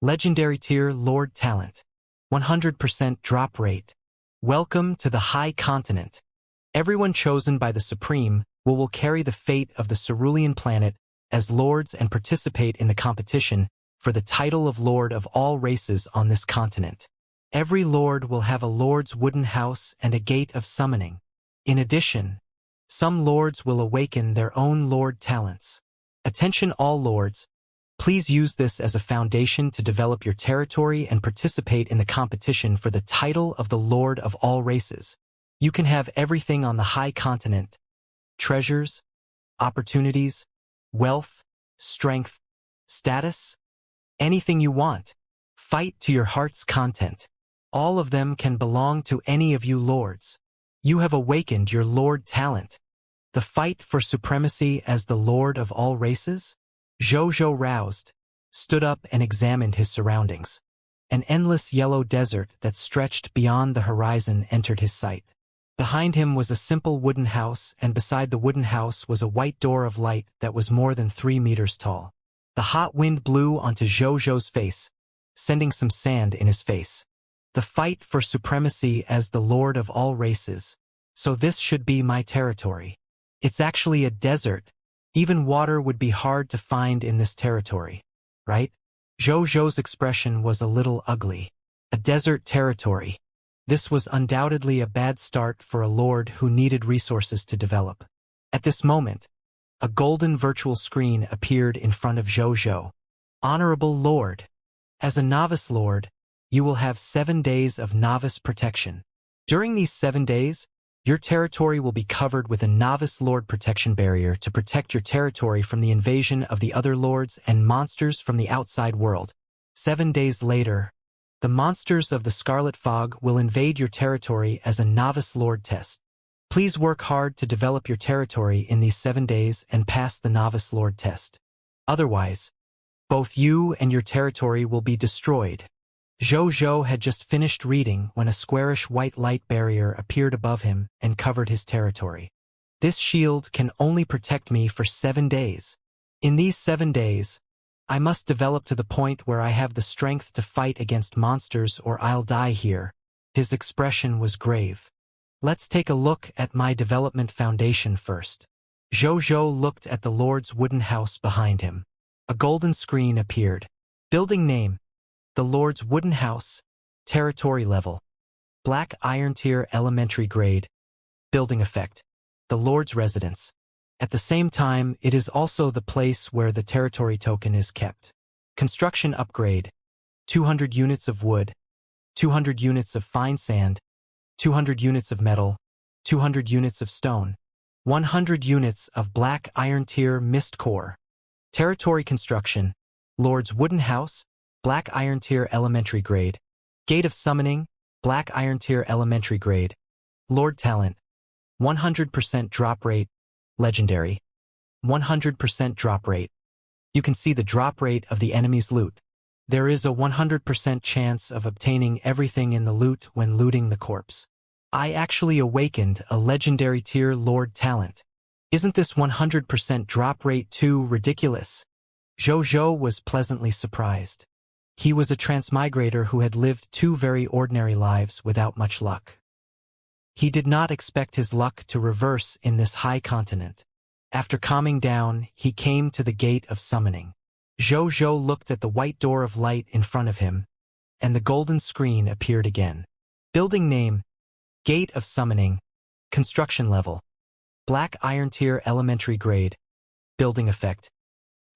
Legendary Tier Lord Talent. 100% drop rate. Welcome to the High Continent. Everyone chosen by the Supreme will carry the fate of the Cerulean planet as lords and participate in the competition for the title of Lord of all races on this continent. Every lord will have a lord's wooden house and a gate of summoning. In addition, some lords will awaken their own lord talents. Attention all lords, please use this as a foundation to develop your territory and participate in the competition for the title of the Lord of all races. You can have everything on the High Continent: treasures, opportunities, wealth, strength, status, anything you want. Fight to your heart's content. All of them can belong to any of you lords. You have awakened your lord talent. The fight for supremacy as the Lord of all races? Zhou roused, stood up and examined his surroundings. An endless yellow desert that stretched beyond the horizon entered his sight. Behind him was a simple wooden house, and beside the wooden house was a white door of light that was more than 3 meters tall. The hot wind blew onto Zhou's face, sending some sand in his face. The fight for supremacy as the Lord of all races. So this should be my territory. It's actually a desert. Even water would be hard to find in this territory, right? Zhou's expression was a little ugly. A desert territory. This was undoubtedly a bad start for a lord who needed resources to develop. At this moment, a golden virtual screen appeared in front of Zhou. Honorable Lord, as a novice lord, you will have 7 days of novice protection. During these 7 days, your territory will be covered with a novice lord protection barrier to protect your territory from the invasion of the other lords and monsters from the outside world. 7 days later, the monsters of the Scarlet Fog will invade your territory as a novice lord test. Please work hard to develop your territory in these 7 days and pass the novice lord test. Otherwise, both you and your territory will be destroyed. Zhou had just finished reading when a squarish white light barrier appeared above him and covered his territory. This shield can only protect me for 7 days. In these 7 days, I must develop to the point where I have the strength to fight against monsters or I'll die here. His expression was grave. Let's take a look at my development foundation first. Zhou looked at the Lord's wooden house behind him. A golden screen appeared. Building name: the Lord's wooden house. Territory level: Black Iron Tier Elementary Grade. Building effect: the Lord's residence. At the same time, it is also the place where the territory token is kept. Construction upgrade: 200 units of wood, 200 units of fine sand, 200 units of metal, 200 units of stone, 100 units of black iron tier mist core. Territory construction: Lord's wooden house, black iron tier elementary grade. Gate of summoning, black iron tier elementary grade. Lord talent: 100% drop rate, legendary. 100% drop rate. You can see the drop rate of the enemy's loot. There is a 100% chance of obtaining everything in the loot when looting the corpse. I actually awakened a legendary tier Lord talent. Isn't this 100% drop rate too ridiculous? Zhou was pleasantly surprised. He was a transmigrator who had lived 2 very ordinary lives without much luck. He did not expect his luck to reverse in this high continent. After calming down, he came to the gate of summoning. Zhou looked at the white door of light in front of him, and the golden screen appeared again. Building name: Gate of Summoning. Construction level: Black Iron Tier Elementary Grade. Building effect: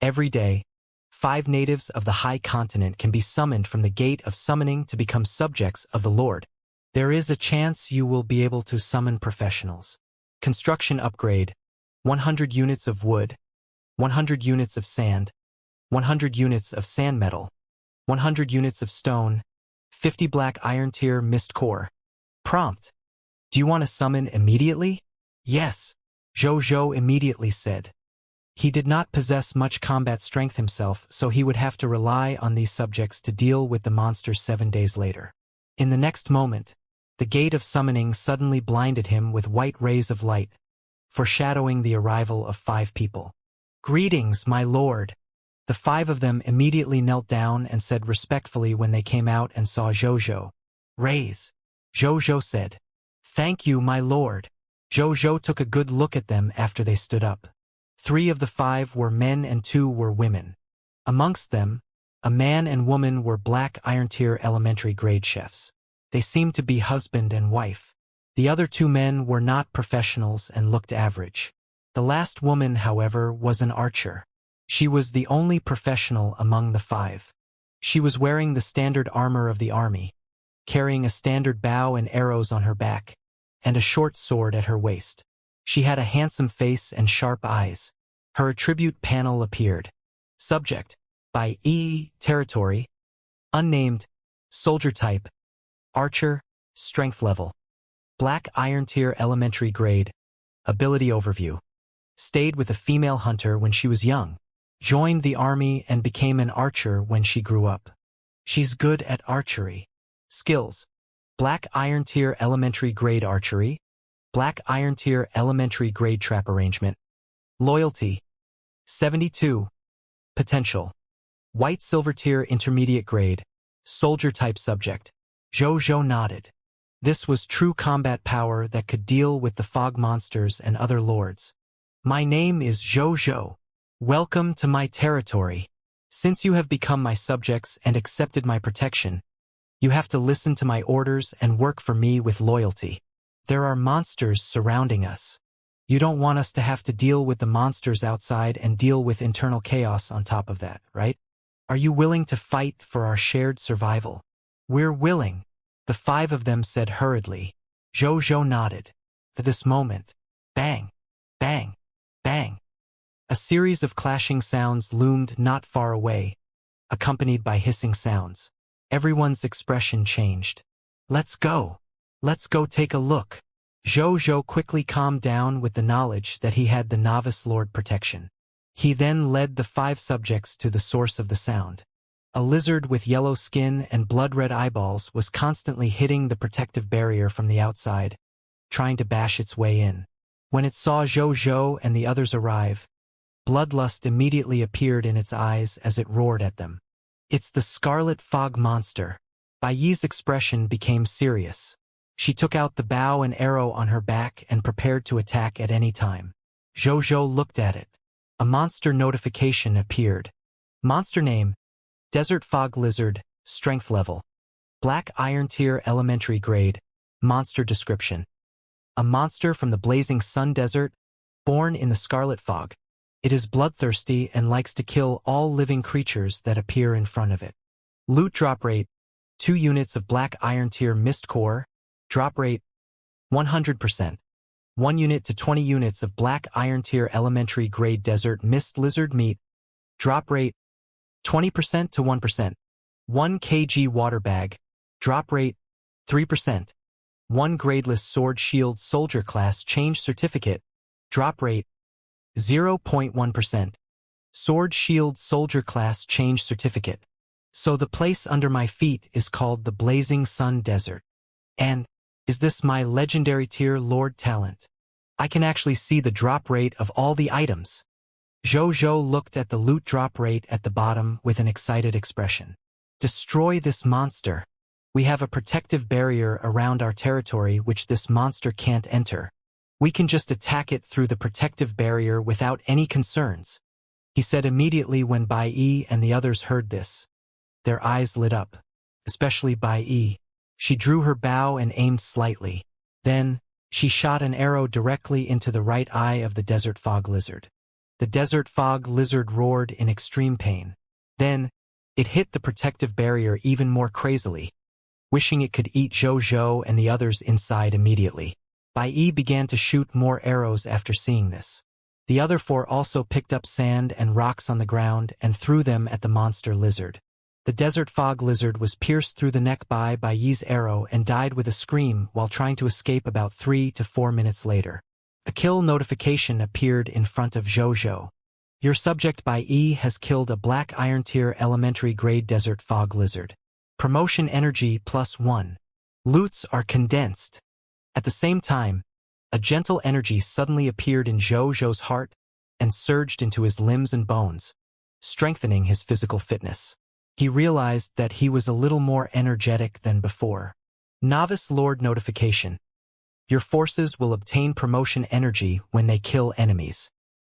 every day, 5 natives of the High Continent can be summoned from the Gate of Summoning to become subjects of the Lord. There is a chance you will be able to summon professionals. Construction upgrade: 100 units of wood, 100 units of sand, 100 units of sand metal, 100 units of stone, 50 black iron tier mist core. Prompt: do you want to summon immediately? Yes, Zhou immediately said. He did not possess much combat strength himself, so he would have to rely on these subjects to deal with the monsters 7 days later. In the next moment, the gate of summoning suddenly blinded him with white rays of light, foreshadowing the arrival of 5 people. Greetings, my lord. The 5 of them immediately knelt down and said respectfully when they came out and saw Jojo. "Raise." Jojo said, "Thank you, my lord." Jojo took a good look at them after they stood up. 3 of the 5 were men and 2 were women. Amongst them, a man and woman were Black Iron Tier elementary grade chefs. They seemed to be husband and wife. The other 2 men were not professionals and looked average. The last woman, however, was an archer. She was the only professional among the 5. She was wearing the standard armor of the army, carrying a standard bow and arrows on her back, and a short sword at her waist. She had a handsome face and sharp eyes. Her attribute panel appeared. Subject, by E. Territory, unnamed, soldier type, archer, strength level, Black Iron Tier elementary grade, ability overview. Stayed with a female hunter when she was young, joined the army and became an archer when she grew up. She's good at archery. Skills, Black Iron Tier elementary grade archery, Black Iron Tier elementary grade trap arrangement. Loyalty, 72. Potential, White Silver Tier intermediate grade, soldier type subject. Jojo nodded. This was true combat power that could deal with the fog monsters and other lords. "My name is Jojo. Welcome to my territory. Since you have become my subjects and accepted my protection, you have to listen to my orders and work for me with loyalty. There are monsters surrounding us. You don't want us to have to deal with the monsters outside and deal with internal chaos on top of that, right? Are you willing to fight for our shared survival?" "We're willing," the 5 of them said hurriedly. Jojo nodded. At this moment, bang, bang, bang. A series of clashing sounds loomed not far away, accompanied by hissing sounds. Everyone's expression changed. Let's go take a look." Jojo quickly calmed down with the knowledge that he had the novice lord protection. He then led the 5 subjects to the source of the sound. A lizard with yellow skin and blood-red eyeballs was constantly hitting the protective barrier from the outside, trying to bash its way in. When it saw Jojo and the others arrive, bloodlust immediately appeared in its eyes as it roared at them. "It's the Scarlet Fog Monster." Baiyi's expression became serious. She took out the bow and arrow on her back and prepared to attack at any time. Jojo looked at it. A monster notification appeared. Monster name, Desert Fog Lizard, strength level, Black Iron Tier elementary grade, monster description. A monster from the blazing sun desert, born in the scarlet fog. It is bloodthirsty and likes to kill all living creatures that appear in front of it. Loot drop rate, 2 units of Black Iron Tier Mist Core, drop rate, 100%. 1 unit to 20 units of Black Iron Tier elementary grade Desert Mist Lizard Meat, drop rate, 20% to 1%. 1 kg water bag, drop rate, 3%. 1 gradeless Sword Shield Soldier Class Change Certificate, drop rate, 0.1%. Sword Shield Soldier Class Change Certificate. So the place under my feet is called the Blazing Sun Desert. And, is this my legendary tier Lord talent? I can actually see the drop rate of all the items. Jojo looked at the loot drop rate at the bottom with an excited expression. Destroy this monster. We have a protective barrier around our territory which this monster can't enter. We can just attack it through the protective barrier without any concerns, he said immediately when Baiyi and the others heard this. Their eyes lit up, especially Baiyi. She drew her bow and aimed slightly. Then, she shot an arrow directly into the right eye of the Desert Fog Lizard. The Desert Fog Lizard roared in extreme pain. Then, it hit the protective barrier even more crazily, wishing it could eat Jojo and the others inside immediately. Baiyi began to shoot more arrows after seeing this. The other 4 also picked up sand and rocks on the ground and threw them at the monster lizard. The Desert Fog Lizard was pierced through the neck by Baiyi's arrow and died with a scream while trying to escape about 3 to 4 minutes later. A kill notification appeared in front of Jojo. Your subject Baiyi has killed a Black Iron Tier elementary grade Desert Fog Lizard. Promotion energy +1. Loots are condensed. At the same time, a gentle energy suddenly appeared in Jojo's heart and surged into his limbs and bones. strengthening his physical fitness. He realized that he was a little more energetic than before. Novice Lord notification. Your forces will obtain promotion energy when they kill enemies.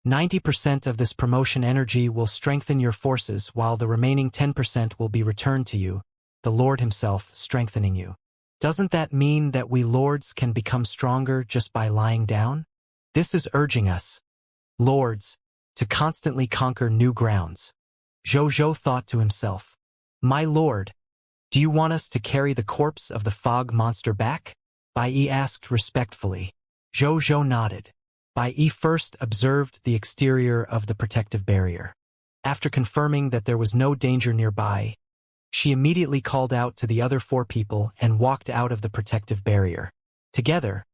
90% of this promotion energy will strengthen your forces while the remaining 10% will be returned to you, the Lord himself strengthening you. Doesn't that mean that we lords can become stronger just by lying down? This is urging us, lords, to constantly conquer new grounds. Zhou thought to himself, My lord, do you want us to carry the corpse of the fog monster back? Bai Yi asked respectfully. Zhou nodded. Bai Yi first observed the exterior of the protective barrier. After confirming that there was no danger nearby, she immediately called out to the other 4 people and walked out of the protective barrier. Together,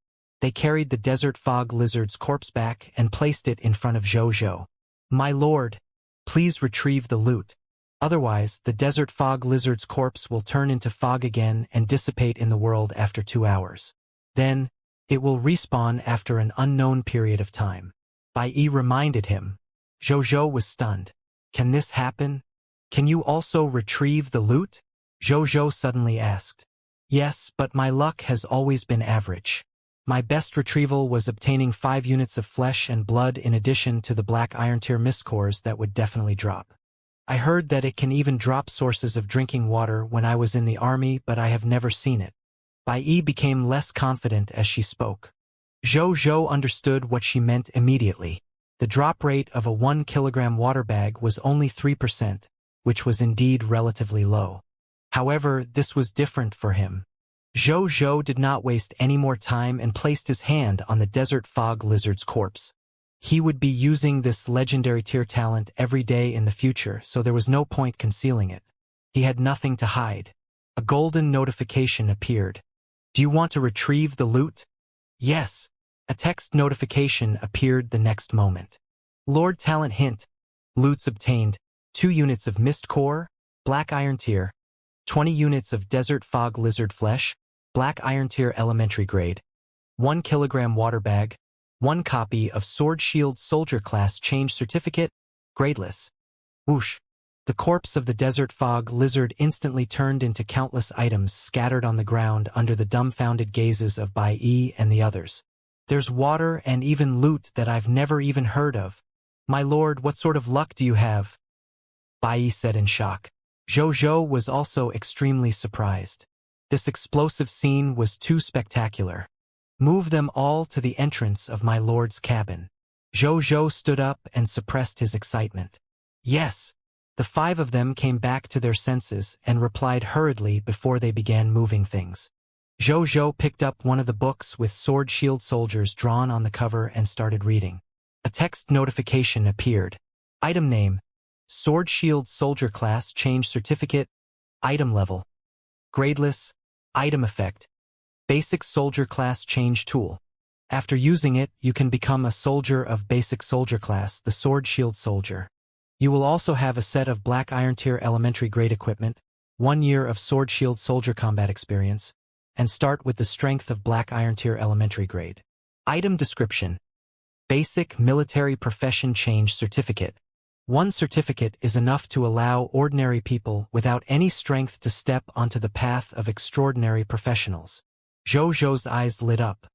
they carried the desert fog lizard's corpse back and placed it in front of Zhou. My lord, please retrieve the loot. Otherwise, the desert fog lizard's corpse will turn into fog again and dissipate in the world after 2 hours. Then, it will respawn after an unknown period of time. Bai Yi reminded him. Zhou was stunned. Can this happen? Can you also retrieve the loot? Zhou suddenly asked. Yes, but my luck has always been average. My best retrieval was obtaining 5 units of flesh and blood in addition to the black iron tier mist cores that would definitely drop. I heard that it can even drop sources of drinking water when I was in the army, but I have never seen it. Bai Yi became less confident as she spoke. Zhou understood what she meant immediately. The drop rate of a 1 kilogram water bag was only 3%, which was indeed relatively low. However, this was different for him. Zhou did not waste any more time and placed his hand on the desert fog lizard's corpse. He would be using this legendary tier talent every day in the future, so there was no point concealing it. He had nothing to hide. A golden notification appeared. Do you want to retrieve the loot? Yes. A text notification appeared the next moment. Lord Talent hint. Loots obtained. 2 units of mist core, black iron tier. 20 units of desert fog lizard flesh, black iron tier elementary grade. 1 kilogram water bag. 1 copy of Sword Shield Soldier Class Change Certificate, gradeless. Whoosh! The corpse of the desert fog lizard instantly turned into countless items scattered on the ground under the dumbfounded gazes of Bai Yi and the others. There's water and even loot that I've never even heard of. My lord, what sort of luck do you have? Bai Yi said in shock. Zhou was also extremely surprised. This explosive scene was too spectacular. Move them all to the entrance of my lord's cabin. Zhou stood up and suppressed his excitement. Yes. The 5 of them came back to their senses and replied hurriedly before they began moving things. Zhou picked up one of the books with sword shield soldiers drawn on the cover and started reading. A text notification appeared. Item name. Sword Shield Soldier Class Change Certificate. Item level. Gradeless. Item effect. Basic Soldier Class Change Tool. After using it, you can become a soldier of Basic Soldier Class, the Sword Shield Soldier. You will also have a set of Black Iron Tier Elementary Grade equipment, 1 year of Sword Shield Soldier combat experience, and start with the strength of Black Iron Tier Elementary Grade. Item description. Basic Military Profession Change Certificate. 1 certificate is enough to allow ordinary people without any strength to step onto the path of extraordinary professionals. Zhou's eyes lit up.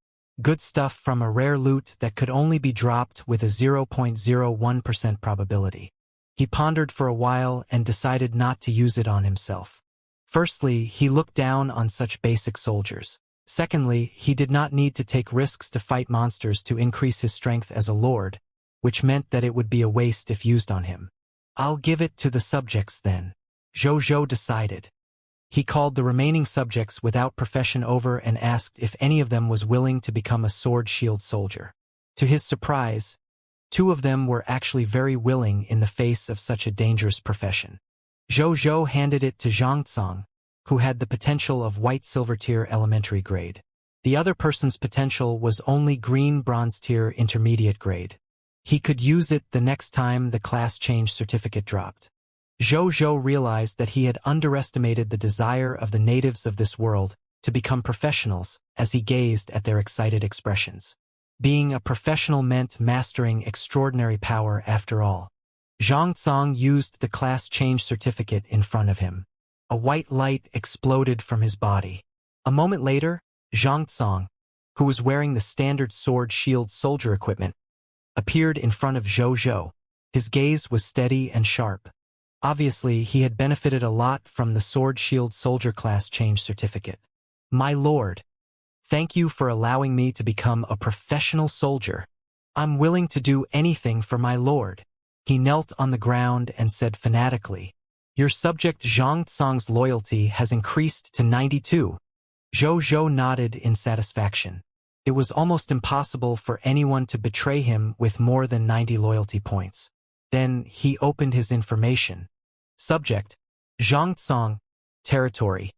Good stuff from a rare loot that could only be dropped with a 0.01% probability. He pondered for a while and decided not to use it on himself. Firstly, he looked down on such basic soldiers. Secondly, he did not need to take risks to fight monsters to increase his strength as a lord, which meant that it would be a waste if used on him. I'll give it to the subjects then. Zhou decided. He called the remaining subjects without profession over and asked if any of them was willing to become a sword shield soldier. To his surprise, 2 of them were actually very willing in the face of such a dangerous profession. Zhou handed it to Zhangcong, who had the potential of white silver tier elementary grade. The other person's potential was only green bronze tier intermediate grade. He could use it the next time the class change certificate dropped. Zhou realized that he had underestimated the desire of the natives of this world to become professionals as he gazed at their excited expressions. Being a professional meant mastering extraordinary power after all. Zhang Tsong used the class change certificate in front of him. A white light exploded from his body. A moment later, Zhang Tsong, who was wearing the standard sword shield soldier equipment, appeared in front of Zhou Zhou. His gaze was steady and sharp. Obviously, he had benefited a lot from the sword shield soldier class change certificate. My lord, thank you for allowing me to become a professional soldier. I'm willing to do anything for my lord. He knelt on the ground and said fanatically, Your subject Zhang Tsong's loyalty has increased to 92. Zhou Zhou nodded in satisfaction. It was almost impossible for anyone to betray him with more than 90 loyalty points. Then he opened his information. Subject, Zhang Tsong, territory,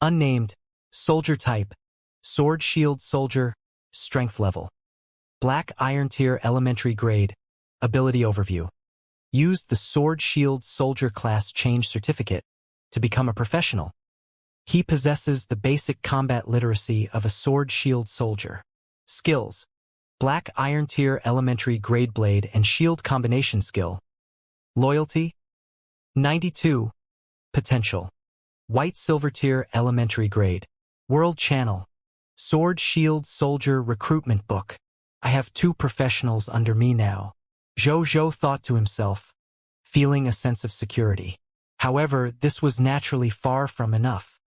unnamed, soldier type, sword shield soldier, strength level, black iron tier elementary grade, ability overview. Used the sword shield soldier class change certificate to become a professional. He possesses the basic combat literacy of a sword shield soldier. Skills, black iron tier elementary grade blade and shield combination skill. Loyalty, 92. Potential, white silver tier elementary grade. World channel, sword shield soldier recruitment book. I have 2 professionals under me now. Zhou Zhou thought to himself, feeling a sense of security. However, this was naturally far from enough.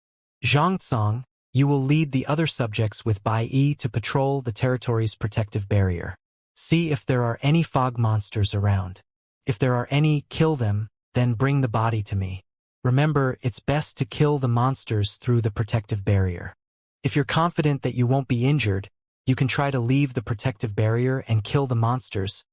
Zhang Tsong, you will lead the other subjects with Bai Yi to patrol the territory's protective barrier. See if there are any fog monsters around. If there are any, kill them, then bring the body to me. Remember, it's best to kill the monsters through the protective barrier. If you're confident that you won't be injured, you can try to leave the protective barrier and kill the monsters,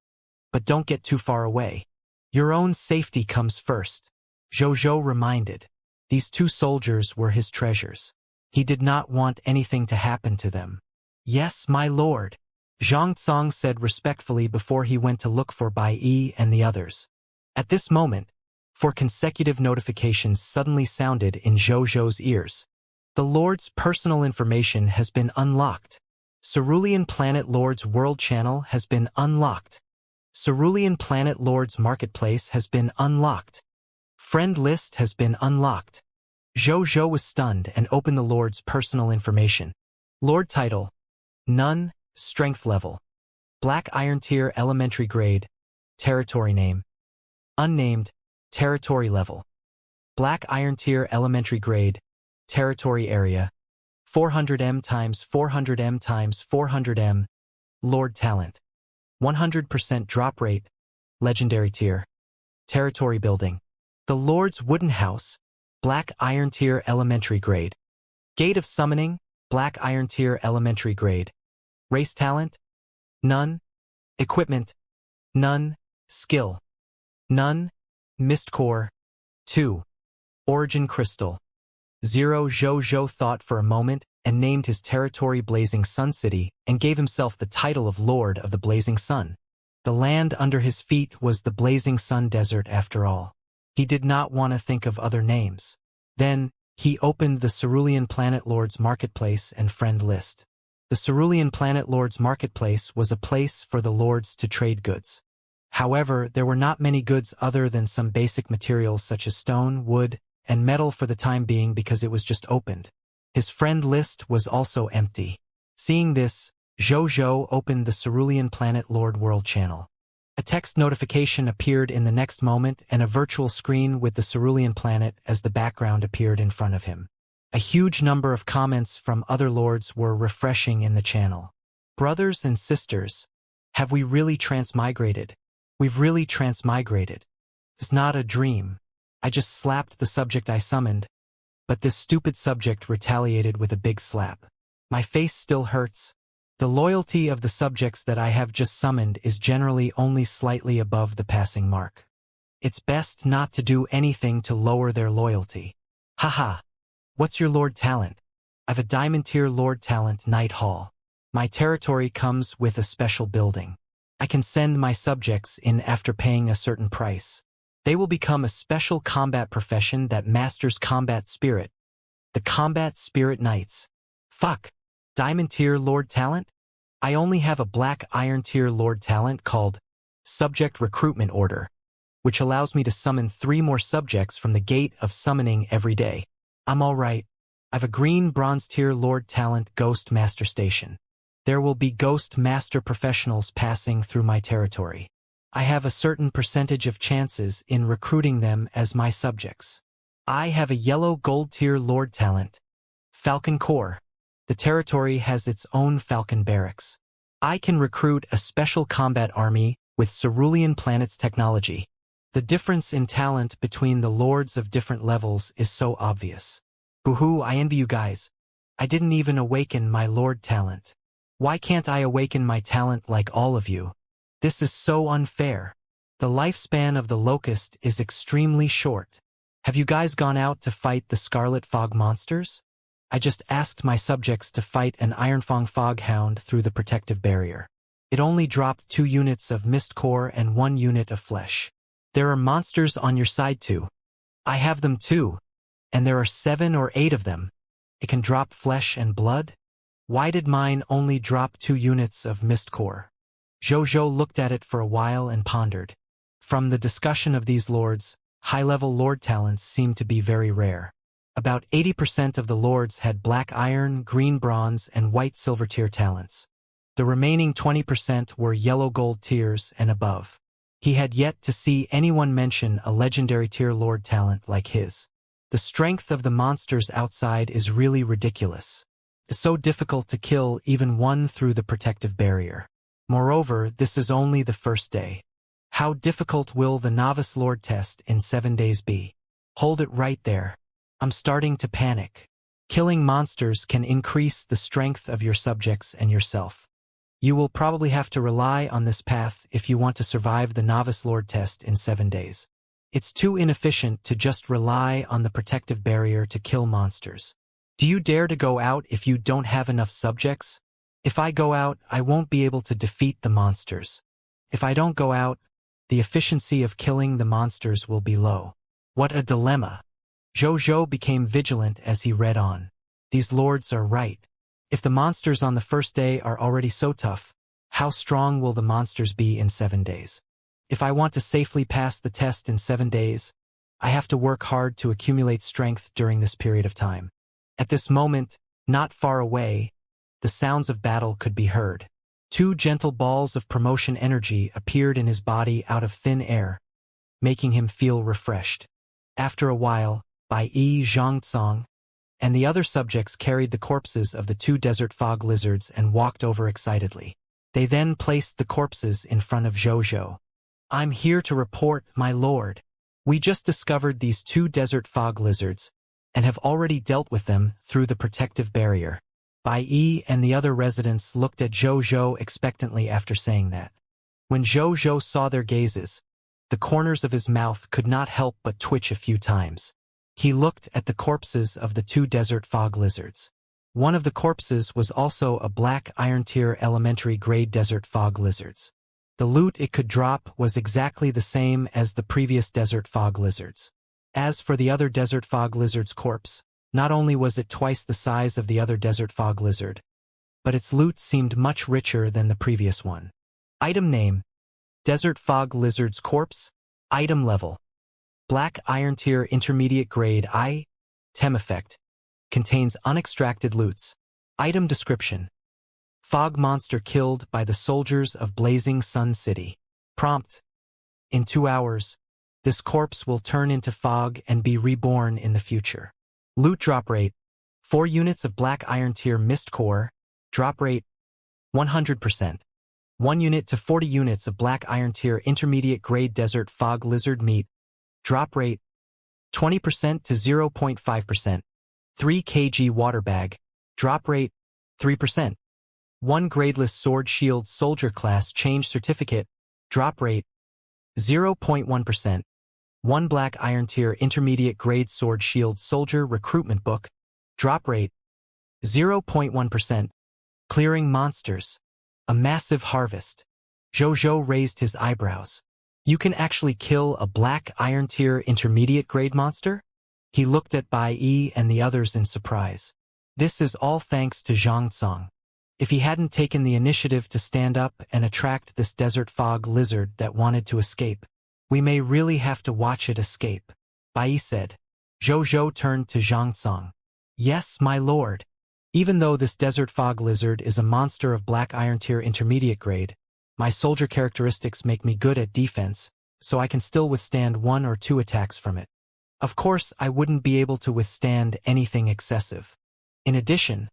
but don't get too far away. Your own safety comes first. Zhou Zhou reminded. These 2 soldiers were his treasures. He did not want anything to happen to them. Yes, my lord, Zhang Tsong said respectfully before he went to look for Bai Yi and the others. At this moment, 4 consecutive notifications suddenly sounded in Zhou Zhou's ears. The Lord's personal information has been unlocked. Cerulean Planet Lord's World Channel has been unlocked. Cerulean Planet Lord's Marketplace has been unlocked. Friend list has been unlocked. Zhou Zhou was stunned and opened the Lord's personal information. Lord title, none, strength level, black iron tier elementary grade, territory name, unnamed, territory level, black iron tier elementary grade, territory area, 400M times 400M times 400M, Lord talent, 100% drop rate, legendary tier, territory building, the Lord's wooden house, black iron tier elementary grade, gate of summoning, black iron tier elementary grade, race talent, none, equipment, none, skill, none, mist core, 2, origin crystal, 0. Zhou Zhou thought for a moment and named his territory Blazing Sun City and gave himself the title of Lord of the Blazing Sun. The land under his feet was the Blazing Sun Desert after all. He did not want to think of other names. Then, he opened the Cerulean Planet Lord's Marketplace and friend list. The Cerulean Planet Lord's Marketplace was a place for the lords to trade goods. However, there were not many goods other than some basic materials such as stone, wood, and metal for the time being because it was just opened. His friend list was also empty. Seeing this, Zhou Zhou opened the Cerulean Planet Lord World channel. A text notification appeared in the next moment and a virtual screen with the Cerulean planet as the background appeared in front of him. A huge number of comments from other lords were refreshing in the channel. Brothers and sisters, have we really transmigrated? We've really transmigrated. It's not a dream. I just slapped the subject I summoned, but this stupid subject retaliated with a big slap. My face still hurts. The loyalty of the subjects that I have just summoned is generally only slightly above the passing mark. It's best not to do anything to lower their loyalty. Haha. What's your Lord talent? I've a diamond tier Lord talent Night Hall. My territory comes with a special building. I can send my subjects in after paying a certain price. They will become a special combat profession that masters combat spirit. The Combat Spirit Knights. Fuck. Diamond tier Lord talent? I only have a black iron tier Lord talent called Subject Recruitment Order. which allows me to summon 3 more subjects from the gate of summoning every day. I'm alright. I've a green bronze tier Lord Talent Ghost Master Station. There will be Ghost Master professionals passing through my territory. I have a certain percentage of chances in recruiting them as my subjects. I have a yellow gold tier Lord Talent, Falcon Corps. The territory has its own Falcon Barracks. I can recruit a special combat army with Cerulean Planet's technology. The difference in talent between the lords of different levels is so obvious. Boo-hoo, I envy you guys. I didn't even awaken my Lord Talent. Why can't I awaken my talent like all of you? This is so unfair. The lifespan of the Locust is extremely short. Have you guys gone out to fight the Scarlet Fog monsters? I just asked my subjects to fight an Ironfang Foghound through the protective barrier. It only dropped 2 units of Mist Core and 1 unit of flesh. There are monsters on your side too. I have them too. And there are 7 or 8 of them. It can drop flesh and blood? Why did mine only drop 2 units of Mist Core? Jojo looked at it for a while and pondered. From the discussion of these lords, high-level lord talents seemed to be very rare. About 80% of the lords had black iron, green bronze, and white silver tier talents. The remaining 20% were yellow gold tiers and above. He had yet to see anyone mention a legendary tier lord talent like his. The strength of the monsters outside is really ridiculous. It's so difficult to kill even one through the protective barrier. Moreover, this is only the first day. How difficult will the Novice Lord test in 7 days be? Hold it right there. I'm starting to panic. Killing monsters can increase the strength of your subjects and yourself. You will probably have to rely on this path if you want to survive the Novice Lord test in 7 days. It's too inefficient to just rely on the protective barrier to kill monsters. Do you dare to go out if you don't have enough subjects? If I go out, I won't be able to defeat the monsters. If I don't go out, the efficiency of killing the monsters will be low. What a dilemma. Jojo became vigilant as he read on. These lords are right. If the monsters on the first day are already so tough, how strong will the monsters be in 7 days? If I want to safely pass the test in 7 days, I have to work hard to accumulate strength during this period of time. At this moment, not far away, the sounds of battle could be heard. 2 gentle balls of promotion energy appeared in his body out of thin air, making him feel refreshed. After a while, Bai Yi Zhangcong and the other subjects carried the corpses of the 2 desert fog lizards and walked over excitedly. They then placed the corpses in front of Jojo. I'm here to report, my lord. We just discovered these 2 desert fog lizards and have already dealt with them through the protective barrier. Bai Yi and the other residents looked at Jojo expectantly after saying that. When Jojo saw their gazes, the corners of his mouth could not help but twitch a few times. He looked at the corpses of the 2 desert fog lizards. One of the corpses was also a black iron tier elementary grade desert fog lizards. The loot it could drop was exactly the same as the previous desert fog lizards. As for the other desert fog lizard's corpse, not only was it twice the size of the other desert fog lizard, but its loot seemed much richer than the previous one. Item name: Desert Fog Lizard's Corpse. Item level: Black Iron Tier Intermediate Grade I. Tem effect: Contains unextracted loots. Item description: Fog monster killed by the soldiers of Blazing Sun City. Prompt: In 2 hours, this corpse will turn into fog and be reborn in the future. Loot drop rate: 4 units of Black Iron Tier Mist Core. Drop rate: 100%. 1 unit to 40 units of Black Iron Tier Intermediate Grade Desert Fog Lizard Meat. Drop rate: 20% to 0.5%. 3 kg Water Bag. Drop rate: 3%. 1 Gradeless Sword Shield Soldier Class Change Certificate. Drop rate: 0.1%. 1 Black Iron Tier Intermediate Grade Sword Shield Soldier Recruitment Book. Drop rate: 0.1%. Clearing monsters. A massive harvest. Jojo raised his eyebrows. You can actually kill a Black Iron Tier Intermediate Grade monster? He looked at Bai Yi and the others in surprise. This is all thanks to Zhang Tsong. If he hadn't taken the initiative to stand up and attract this desert fog lizard that wanted to escape, We may really have to watch it escape. Bai said. Zhou turned to Zhang Tsang. Yes, my lord. Even though this desert fog lizard is a monster of black iron tier intermediate grade, my soldier characteristics make me good at defense, so I can still withstand 1 or 2 attacks from it. Of course, I wouldn't be able to withstand anything excessive. In addition,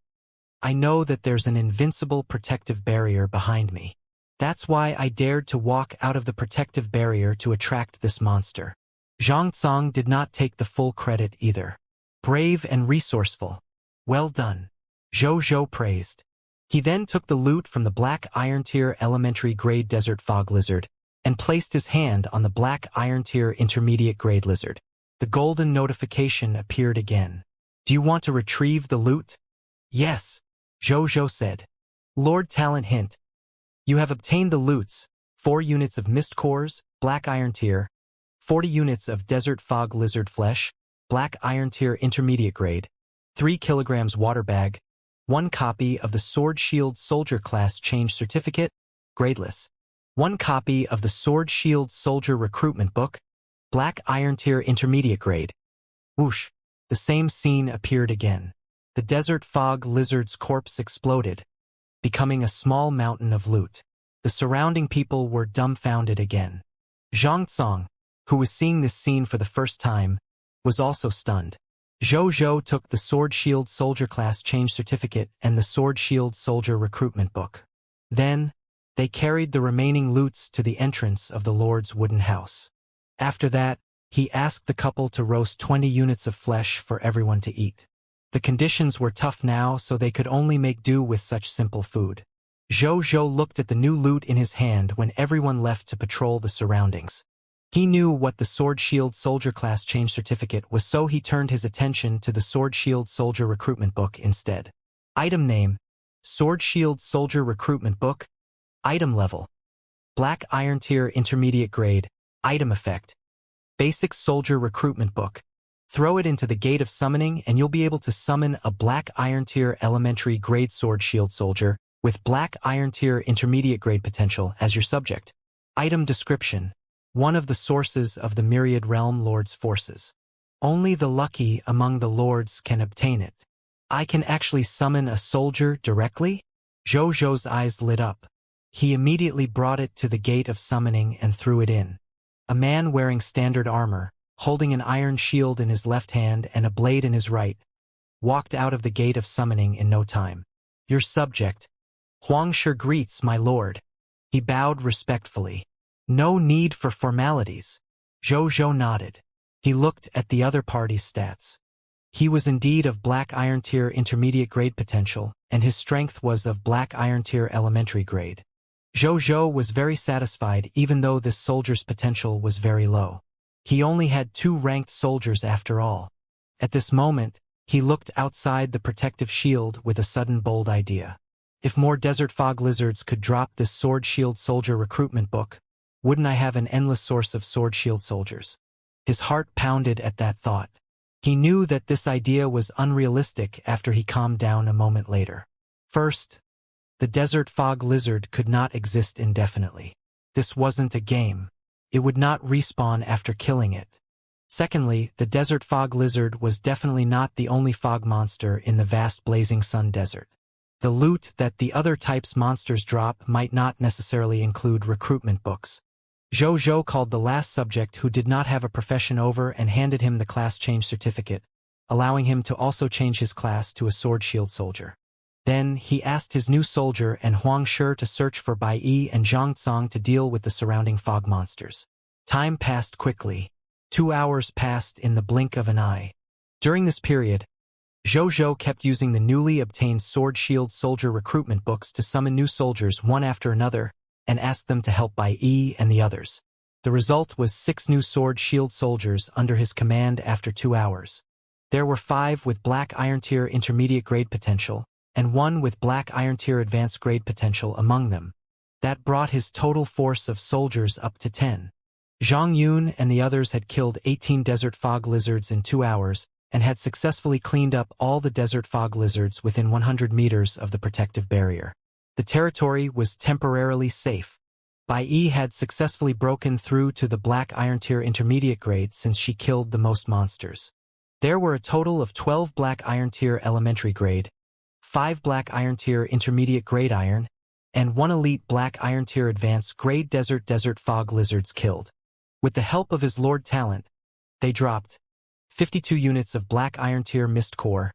I know that there's an invincible protective barrier behind me. That's why I dared to walk out of the protective barrier to attract this monster. Zhang Tsang did not take the full credit either. Brave and resourceful. Well done. Zhou praised. He then took the loot from the black iron tier elementary grade desert fog lizard and placed his hand on the black iron tier intermediate grade lizard. The golden notification appeared again. Do you want to retrieve the loot? Yes, Zhou said. Lord Talent hint. You have obtained the loots, 4 units of mist cores, black iron tier, 40 units of desert fog lizard flesh, black iron tier intermediate grade, 3 kilograms water bag, 1 copy of the Sword Shield Soldier Class Change Certificate, gradeless, 1 copy of the Sword Shield Soldier Recruitment Book, black iron tier intermediate grade. Whoosh! The same scene appeared again. The desert fog lizard's corpse exploded, becoming a small mountain of loot. The surrounding people were dumbfounded again. Zhang Tsang, who was seeing this scene for the first time, was also stunned. Zhou took the Sword Shield Soldier Class Change Certificate and the Sword Shield Soldier Recruitment Book. Then, they carried the remaining loots to the entrance of the Lord's wooden house. After that, he asked the couple to roast 20 units of flesh for everyone to eat. The conditions were tough now, so they could only make do with such simple food. Zhou looked at the new loot in his hand when everyone left to patrol the surroundings. He knew what the Sword Shield Soldier Class Change Certificate was, so he turned his attention to the Sword Shield Soldier Recruitment Book instead. Item name: Sword Shield Soldier Recruitment Book. Item level: Black Iron Tier Intermediate Grade. Item effect: Basic Soldier Recruitment Book. Throw it into the Gate of Summoning and you'll be able to summon a Black Iron Tier Elementary Grade Sword Shield Soldier with Black Iron Tier Intermediate Grade potential as your subject. Item description: One of the sources of the Myriad Realm Lord's forces. Only the lucky among the lords can obtain it. I can actually summon a soldier directly? Zhou's eyes lit up. He immediately brought it to the Gate of Summoning and threw it in. A man wearing standard armor, holding an iron shield in his left hand and a blade in his right, walked out of the Gate of Summoning in no time. Your subject. Huang Shi greets, my lord. He bowed respectfully. No need for formalities. Zhou nodded. He looked at the other party's stats. He was indeed of Black Iron Tier Intermediate Grade potential, and his strength was of Black Iron Tier Elementary Grade. Zhou was very satisfied even though this soldier's potential was very low. He only had 2 ranked soldiers after all. At this moment, he looked outside the protective shield with a sudden bold idea. If more desert fog lizards could drop this Sword Shield Soldier Recruitment Book, wouldn't I have an endless source of Sword Shield soldiers? His heart pounded at that thought. He knew that this idea was unrealistic after he calmed down a moment later. First, the desert fog lizard could not exist indefinitely. This wasn't a game. It would not respawn after killing it. Secondly, the desert fog lizard was definitely not the only fog monster in the vast blazing sun desert. The loot that the other types monsters drop might not necessarily include recruitment books. Zhou called the last subject who did not have a profession over and handed him the class change certificate, allowing him to also change his class to a sword shield soldier. Then he asked his new soldier and Huang Shi to search for Bai Yi and Zhang Tsang to deal with the surrounding fog monsters. Time passed quickly. 2 hours passed in the blink of an eye. During this period, Zhou kept using the newly obtained Sword Shield Soldier recruitment books to summon new soldiers one after another and ask them to help Bai Yi and the others. The result was 6 new Sword Shield soldiers under his command after 2 hours. There were 5 with Black Iron Tier Intermediate Grade potential, and 1 with Black Iron Tier Advanced Grade potential among them. That brought his total force of soldiers up to 10. Zhang Yun and the others had killed 18 desert fog lizards in 2 hours and had successfully cleaned up all the desert fog lizards within 100 meters of the protective barrier. The territory was temporarily safe. Bai Yi had successfully broken through to the Black Iron Tier Intermediate grade since she killed the most monsters. There were a total of 12 Black Iron Tier Elementary grade, 5 Black Iron Tier Intermediate grade Iron, and 1 Elite Black Iron Tier Advanced grade Desert Fog Lizards killed. With the help of his Lord Talent, they dropped 52 units of Black Iron Tier Mist Core,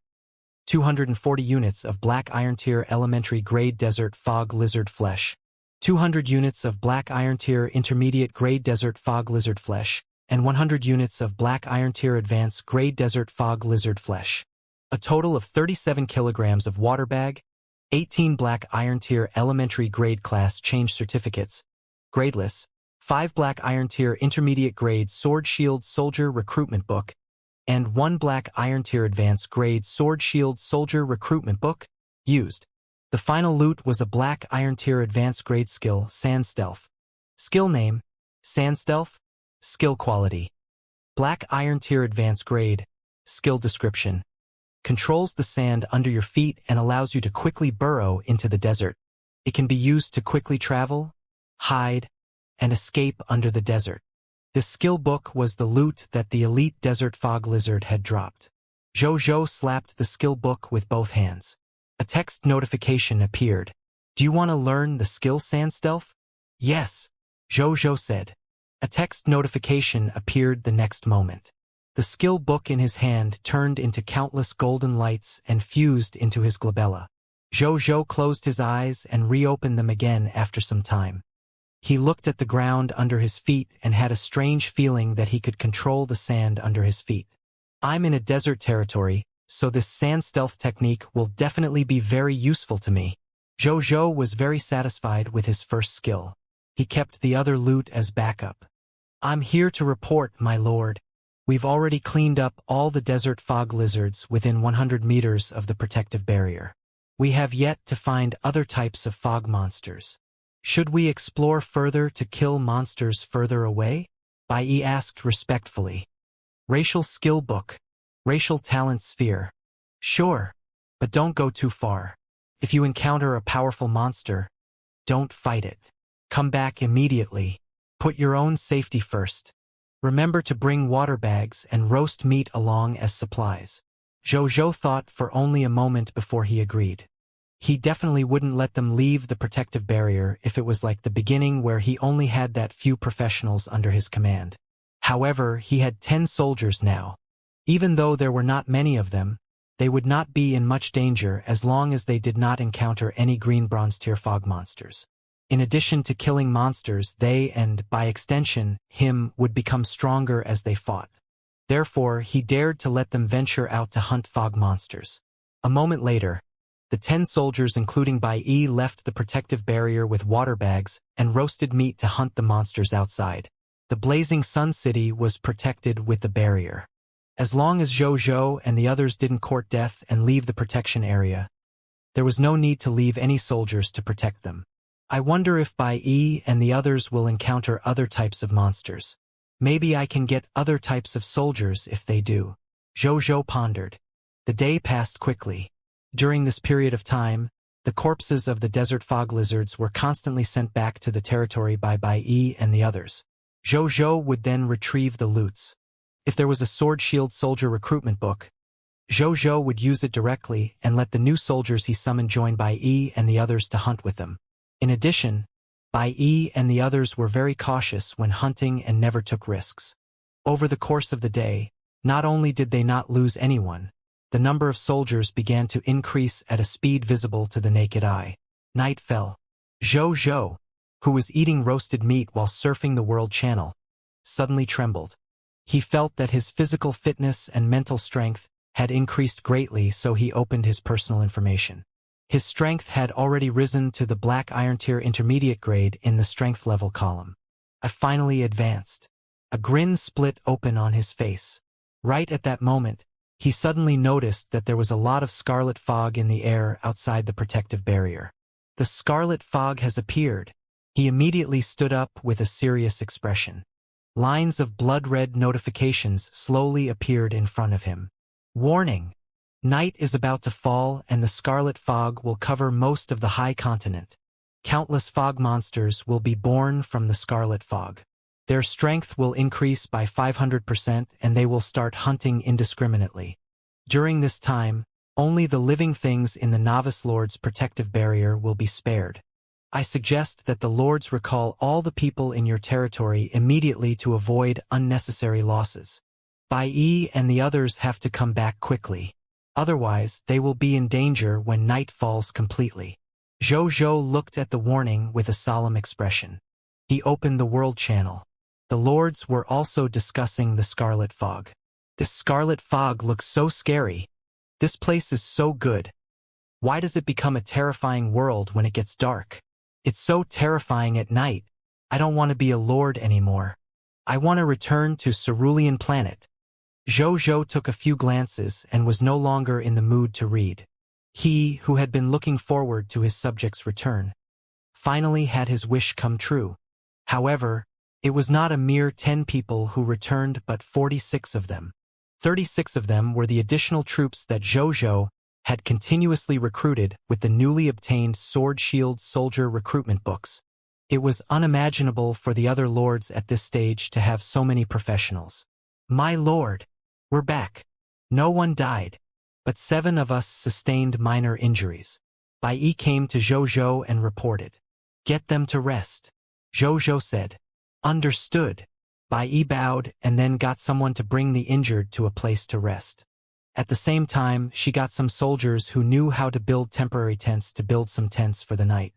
240 units of Black Iron Tier Elementary grade Desert Fog Lizard Flesh, 200 units of Black Iron Tier Intermediate grade Desert Fog Lizard Flesh, and 100 units of Black Iron Tier Advanced grade Desert Fog Lizard Flesh. A total of 37 kilograms of water bag, 18 Black Iron Tier Elementary grade class change certificates, gradeless, 5 Black Iron Tier Intermediate grade Sword Shield Soldier Recruitment Book, and 1 Black Iron Tier Advanced grade Sword Shield Soldier Recruitment Book, used. The final loot was a Black Iron Tier Advanced grade skill, Sand Stealth. Skill name, Sand Stealth. Skill quality, Black Iron Tier Advanced grade. Skill description, controls the sand under your feet and allows you to quickly burrow into the desert. It can be used to quickly travel, hide, and escape under the desert. This skill book was the loot that the Elite Desert Fog Lizard had dropped. Zhou slapped the skill book with both hands. A text notification appeared. Do you want to learn the skill Sand Stealth? Yes, Zhou said. A text notification appeared the next moment. The skill book in his hand turned into countless golden lights and fused into his glabella. Zhou closed his eyes and reopened them again after some time. He looked at the ground under his feet and had a strange feeling that he could control the sand under his feet. I'm in a desert territory, so this sand stealth technique will definitely be very useful to me. Zhou was very satisfied with his first skill. He kept the other loot as backup. I'm here to report, my lord. We've already cleaned up all the desert fog lizards within 100 meters of the protective barrier. We have yet to find other types of fog monsters. Should we explore further to kill monsters further away? Bai Yi asked respectfully. Racial skill book. Racial talent sphere. Sure, but don't go too far. If you encounter a powerful monster, don't fight it. Come back immediately. Put your own safety first. Remember to bring water bags and roast meat along as supplies. Zhou thought for only a moment before he agreed. He definitely wouldn't let them leave the protective barrier if it was like the beginning where he only had that few professionals under his command. However, he had 10 soldiers now. Even though there were not many of them, they would not be in much danger as long as they did not encounter any green bronze tier fog monsters. In addition to killing monsters, they and, by extension, him would become stronger as they fought. Therefore, he dared to let them venture out to hunt fog monsters. A moment later, the 10 soldiers including Bai Yi left the protective barrier with water bags and roasted meat to hunt the monsters outside. The blazing sun city was protected with the barrier. As long as Zhou and the others didn't court death and leave the protection area, there was no need to leave any soldiers to protect them. I wonder if Bai Yi and the others will encounter other types of monsters. Maybe I can get other types of soldiers if they do. Zhou pondered. The day passed quickly. During this period of time, the corpses of the desert fog lizards were constantly sent back to the territory by Bai Yi and the others. Zhou would then retrieve the loots. If there was a sword shield soldier recruitment book, Zhou would use it directly and let the new soldiers he summoned join Bai Yi and the others to hunt with them. In addition, Bai Yi and the others were very cautious when hunting and never took risks. Over the course of the day, not only did they not lose anyone, the number of soldiers began to increase at a speed visible to the naked eye. Night fell. Zhou, who was eating roasted meat while surfing the World Channel, suddenly trembled. He felt that his physical fitness and mental strength had increased greatly, so he opened his personal information. His strength had already risen to the Black Iron Tier Intermediate grade in the strength level column. I finally advanced. A grin split open on his face. Right at that moment, he suddenly noticed that there was a lot of scarlet fog in the air outside the protective barrier. The scarlet fog has appeared. He immediately stood up with a serious expression. Lines of blood-red notifications slowly appeared in front of him. Warning! Night is about to fall and the scarlet fog will cover most of the high continent. Countless fog monsters will be born from the scarlet fog. Their strength will increase by 500% and they will start hunting indiscriminately. During this time, only the living things in the Novice Lord's protective barrier will be spared. I suggest that the Lords recall all the people in your territory immediately to avoid unnecessary losses. Bai and the others have to come back quickly. Otherwise, they will be in danger when night falls completely. Zhou looked at the warning with a solemn expression. He opened the World Channel. The Lords were also discussing the Scarlet Fog. This Scarlet Fog looks so scary. This place is so good. Why does it become a terrifying world when it gets dark? It's so terrifying at night. I don't want to be a lord anymore. I want to return to Cerulean Planet. Zhou took a few glances and was no longer in the mood to read. He, who had been looking forward to his subject's return, finally had his wish come true. However, it was not a mere 10 people who returned but 46 of them. 36 of them were the additional troops that Zhou had continuously recruited with the newly obtained Sword Shield Soldier recruitment books. It was unimaginable for the other lords at this stage to have so many professionals. My lord, we're back. No one died, but 7 of us sustained minor injuries. Bai came to Zhou and reported. Get them to rest. Zhou said. Understood. Bai bowed and then got someone to bring the injured to a place to rest. At the same time, she got some soldiers who knew how to build temporary tents to build some tents for the night.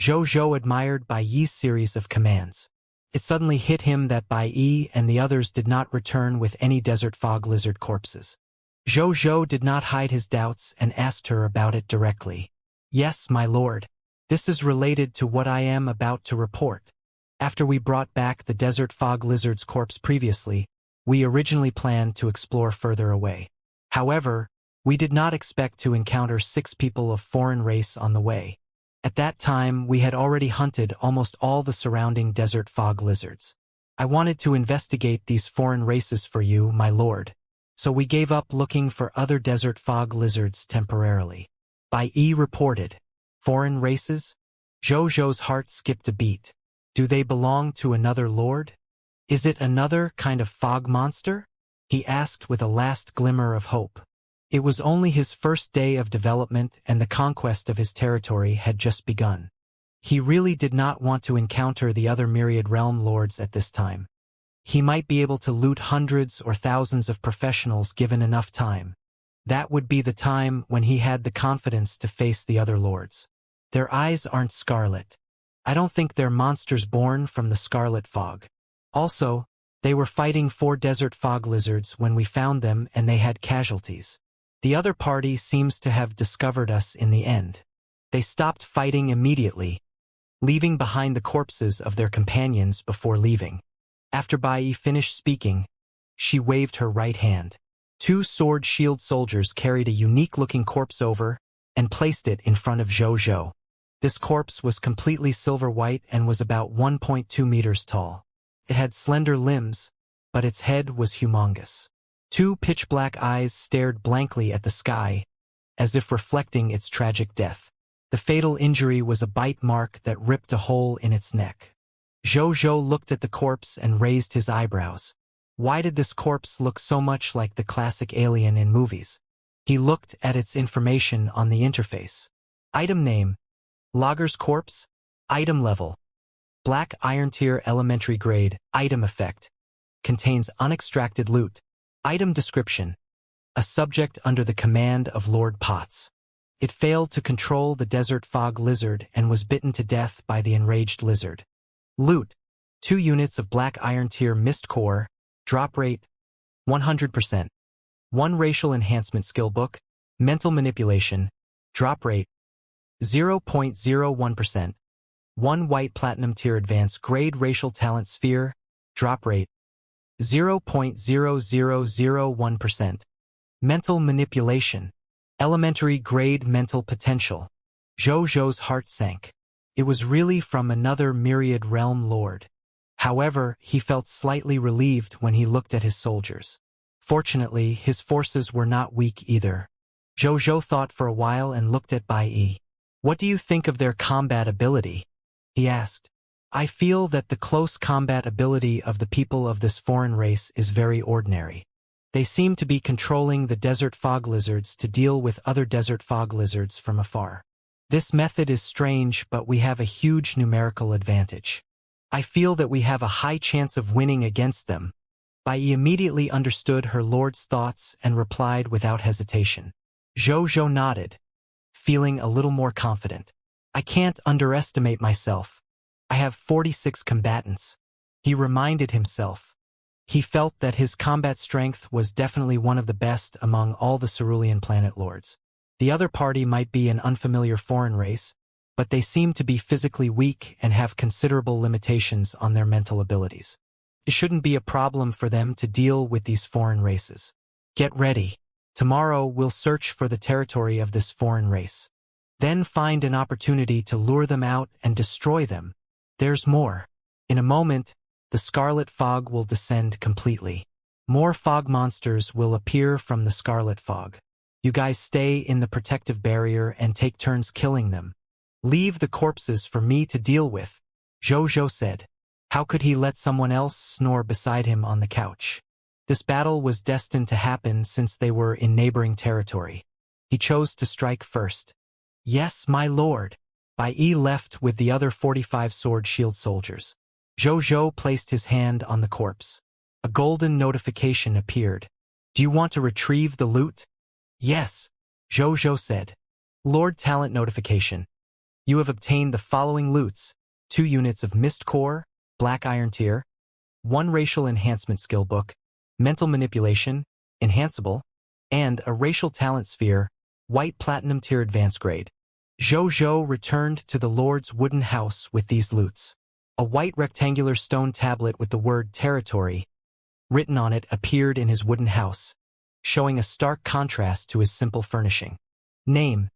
Zhou admired Bai's series of commands. It suddenly hit him that Bai and the others did not return with any desert fog lizard corpses. Zhou did not hide his doubts and asked her about it directly. Yes, my lord. This is related to what I am about to report. After we brought back the desert fog lizard's corpse previously, we originally planned to explore further away. However, we did not expect to encounter 6 people of foreign race on the way. At that time, we had already hunted almost all the surrounding desert fog lizards. I wanted to investigate these foreign races for you, my lord. So we gave up looking for other desert fog lizards temporarily. Bai reported. Foreign races? Zhou's heart skipped a beat. Do they belong to another lord? Is it another kind of fog monster? He asked with a last glimmer of hope. It was only his first day of development and the conquest of his territory had just begun. He really did not want to encounter the other myriad realm lords at this time. He might be able to loot hundreds or thousands of professionals given enough time. That would be the time when he had the confidence to face the other lords. Their eyes aren't scarlet. I don't think they're monsters born from the scarlet fog. Also, they were fighting 4 desert fog lizards when we found them and they had casualties. The other party seems to have discovered us in the end. They stopped fighting immediately, leaving behind the corpses of their companions before leaving. After Bai finished speaking, she waved her right hand. 2 sword shield soldiers carried a unique-looking corpse over and placed it in front of Zhou. This corpse was completely silver-white and was about 1.2 meters tall. It had slender limbs, but its head was humongous. 2 pitch-black eyes stared blankly at the sky, as if reflecting its tragic death. The fatal injury was a bite mark that ripped a hole in its neck. Zhou looked at the corpse and raised his eyebrows. Why did this corpse look so much like the classic alien in movies? He looked at its information on the interface. Item name: Logger's Corpse. Item level: Black Iron Tier Elementary Grade. Item effect: Contains unextracted loot. Item description: A subject under the command of Lord Potts. It failed to control the desert fog lizard and was bitten to death by the enraged lizard. Loot: 2 units of Black Iron Tier Mist Core. Drop rate: 100%. 1 Racial Enhancement Skill Book. Mental Manipulation. Drop rate: 0.01%. 1 White Platinum Tier Advanced Grade Racial Talent Sphere. Drop rate: 0.0001%. Mental Manipulation. Elementary Grade Mental Potential. Zhou's heart sank. It was really from another myriad realm lord. However, he felt slightly relieved when he looked at his soldiers. Fortunately, his forces were not weak either. Zhou thought for a while and looked at Bai. What do you think of their combat ability? He asked. I feel that the close combat ability of the people of this foreign race is very ordinary. They seem to be controlling the desert fog lizards to deal with other desert fog lizards from afar. This method is strange, but we have a huge numerical advantage. I feel that we have a high chance of winning against them. Bai immediately understood her lord's thoughts and replied without hesitation. Zhou nodded, feeling a little more confident. I can't underestimate myself. I have 46 combatants. He reminded himself. He felt that his combat strength was definitely one of the best among all the cerulean planet lords. The other party might be an unfamiliar foreign race, but they seem to be physically weak and have considerable limitations on their mental abilities. It shouldn't be a problem for them to deal with these foreign races. Get ready. Tomorrow we'll search for the territory of this foreign race. Then find an opportunity to lure them out and destroy them. There's more. In a moment, the scarlet fog will descend completely. More fog monsters will appear from the scarlet fog. You guys stay in the protective barrier and take turns killing them. Leave the corpses for me to deal with, Zhou said. How could he let someone else snore beside him on the couch? This battle was destined to happen since they were in neighboring territory. He chose to strike first. Yes, my lord. Bai Yi left with the other 45 sword shield soldiers. Zhou placed his hand on the corpse. A golden notification appeared. Do you want to retrieve the loot? Yes, Zhou said. Lord Talent notification. You have obtained the following loots: 2 units of Mist Core, Black Iron Tier, 1 Racial Enhancement Skill Book, Mental Manipulation, Enhanceable, and a Racial Talent Sphere, White Platinum Tier Advanced Grade. Zhou returned to the Lord's wooden house with these loots. A white rectangular stone tablet with the word Territory written on it appeared in his wooden house, showing a stark contrast to his simple furnishing. Name: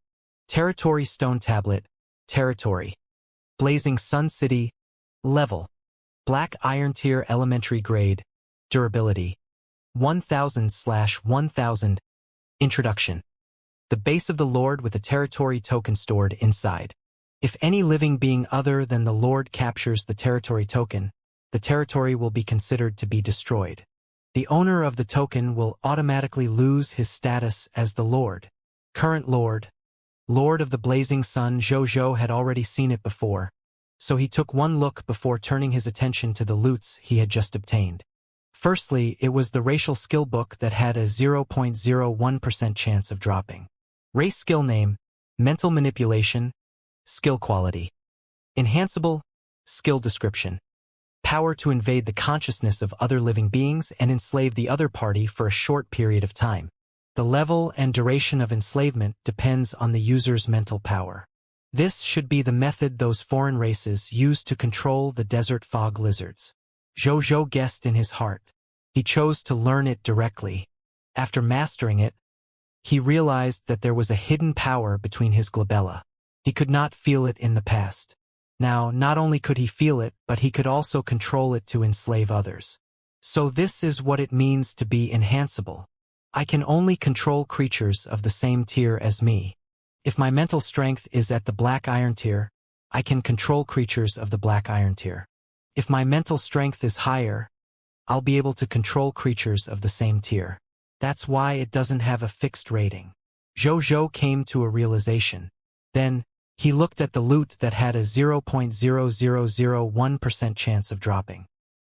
Territory Stone Tablet, Territory. Blazing Sun City. Level: Black Iron Tier Elementary Grade. Durability: 1000/1000. Introduction. The base of the Lord with a territory token stored inside. If any living being other than the Lord captures the territory token, the territory will be considered to be destroyed. The owner of the token will automatically lose his status as the Lord. Current Lord. Lord of the Blazing Sun. Zhou had already seen it before, so he took one look before turning his attention to the loots he had just obtained. Firstly, it was the racial skill book that had a 0.01% chance of dropping. Race skill name: Mental Manipulation. Skill quality: Enhanceable. Skill description: Power to invade the consciousness of other living beings and enslave the other party for a short period of time. The level and duration of enslavement depends on the user's mental power. This should be the method those foreign races use to control the desert fog lizards. Zhou guessed in his heart. He chose to learn it directly. After mastering it, he realized that there was a hidden power between his glabella. He could not feel it in the past. Now, not only could he feel it, but he could also control it to enslave others. So this is what it means to be enhanceable. I can only control creatures of the same tier as me. If my mental strength is at the Black Iron Tier, I can control creatures of the Black Iron Tier. If my mental strength is higher, I'll be able to control creatures of the same tier. That's why it doesn't have a fixed rating. Zhou came to a realization. Then, he looked at the loot that had a 0.0001% chance of dropping.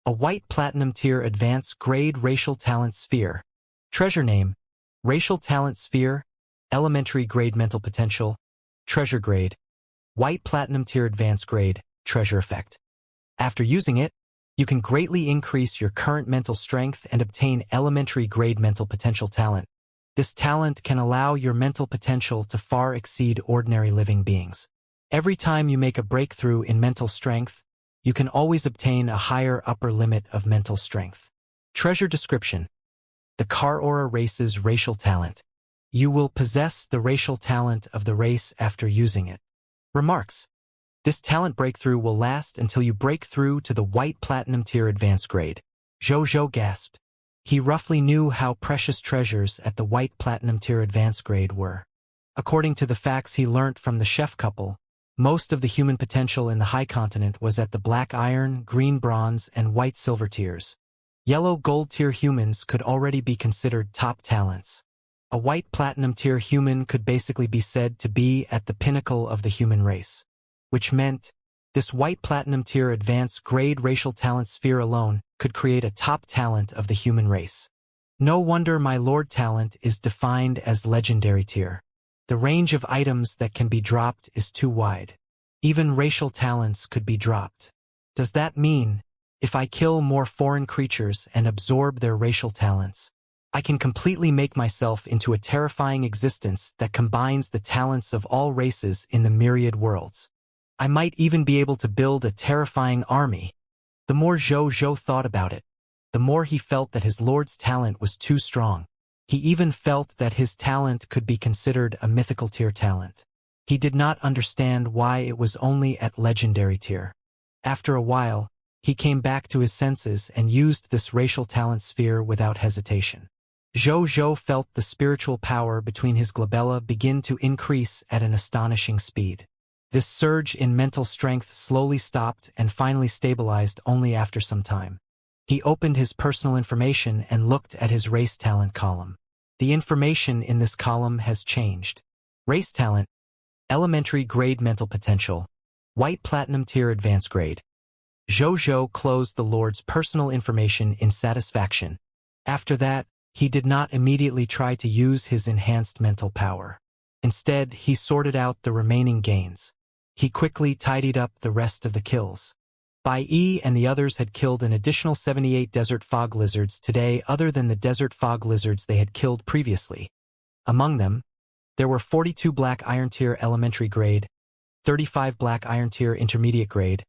A White Platinum Tier Advanced Grade Racial Talent Sphere. Treasure name: Racial Talent Sphere, Elementary Grade Mental Potential, Treasure Grade, White Platinum Tier Advanced Grade, Treasure Effect. After using it, you can greatly increase your current mental strength and obtain elementary grade mental potential talent. This talent can allow your mental potential to far exceed ordinary living beings. Every time you make a breakthrough in mental strength, you can always obtain a higher upper limit of mental strength. Treasure description: The Kar-Aura race's racial talent. You will possess the racial talent of the race after using it. Remarks: This talent breakthrough will last until you break through to the White Platinum Tier Advanced Grade. Zhou gasped. He roughly knew how precious treasures at the White Platinum Tier Advanced Grade were. According to the facts he learnt from the chef couple, most of the human potential in the high continent was at the black iron, green bronze, and white silver tiers. Yellow gold tier humans could already be considered top talents. A white platinum tier human could basically be said to be at the pinnacle of the human race. Which meant, this white platinum tier advanced grade racial talent sphere alone could create a top talent of the human race. No wonder my Lord talent is defined as legendary tier. The range of items that can be dropped is too wide. Even racial talents could be dropped. Does that mean, if I kill more foreign creatures and absorb their racial talents, I can completely make myself into a terrifying existence that combines the talents of all races in the myriad worlds? I might even be able to build a terrifying army. The more Zhou thought about it, the more he felt that his Lord's talent was too strong. He even felt that his talent could be considered a mythical tier talent. He did not understand why it was only at legendary tier. After a while, he came back to his senses and used this racial talent sphere without hesitation. Zhou felt the spiritual power between his glabella begin to increase at an astonishing speed. This surge in mental strength slowly stopped and finally stabilized only after some time. He opened his personal information and looked at his race talent column. The information in this column has changed. Race talent, elementary grade mental potential, white platinum tier advanced grade. Zhou closed the Lord's personal information in satisfaction. After that, he did not immediately try to use his enhanced mental power. Instead, he sorted out the remaining gains. He quickly tidied up the rest of the kills. Bai Yi and the others had killed an additional 78 desert fog lizards today other than the desert fog lizards they had killed previously. Among them, there were 42 black iron tier elementary grade, 35 black iron tier intermediate grade,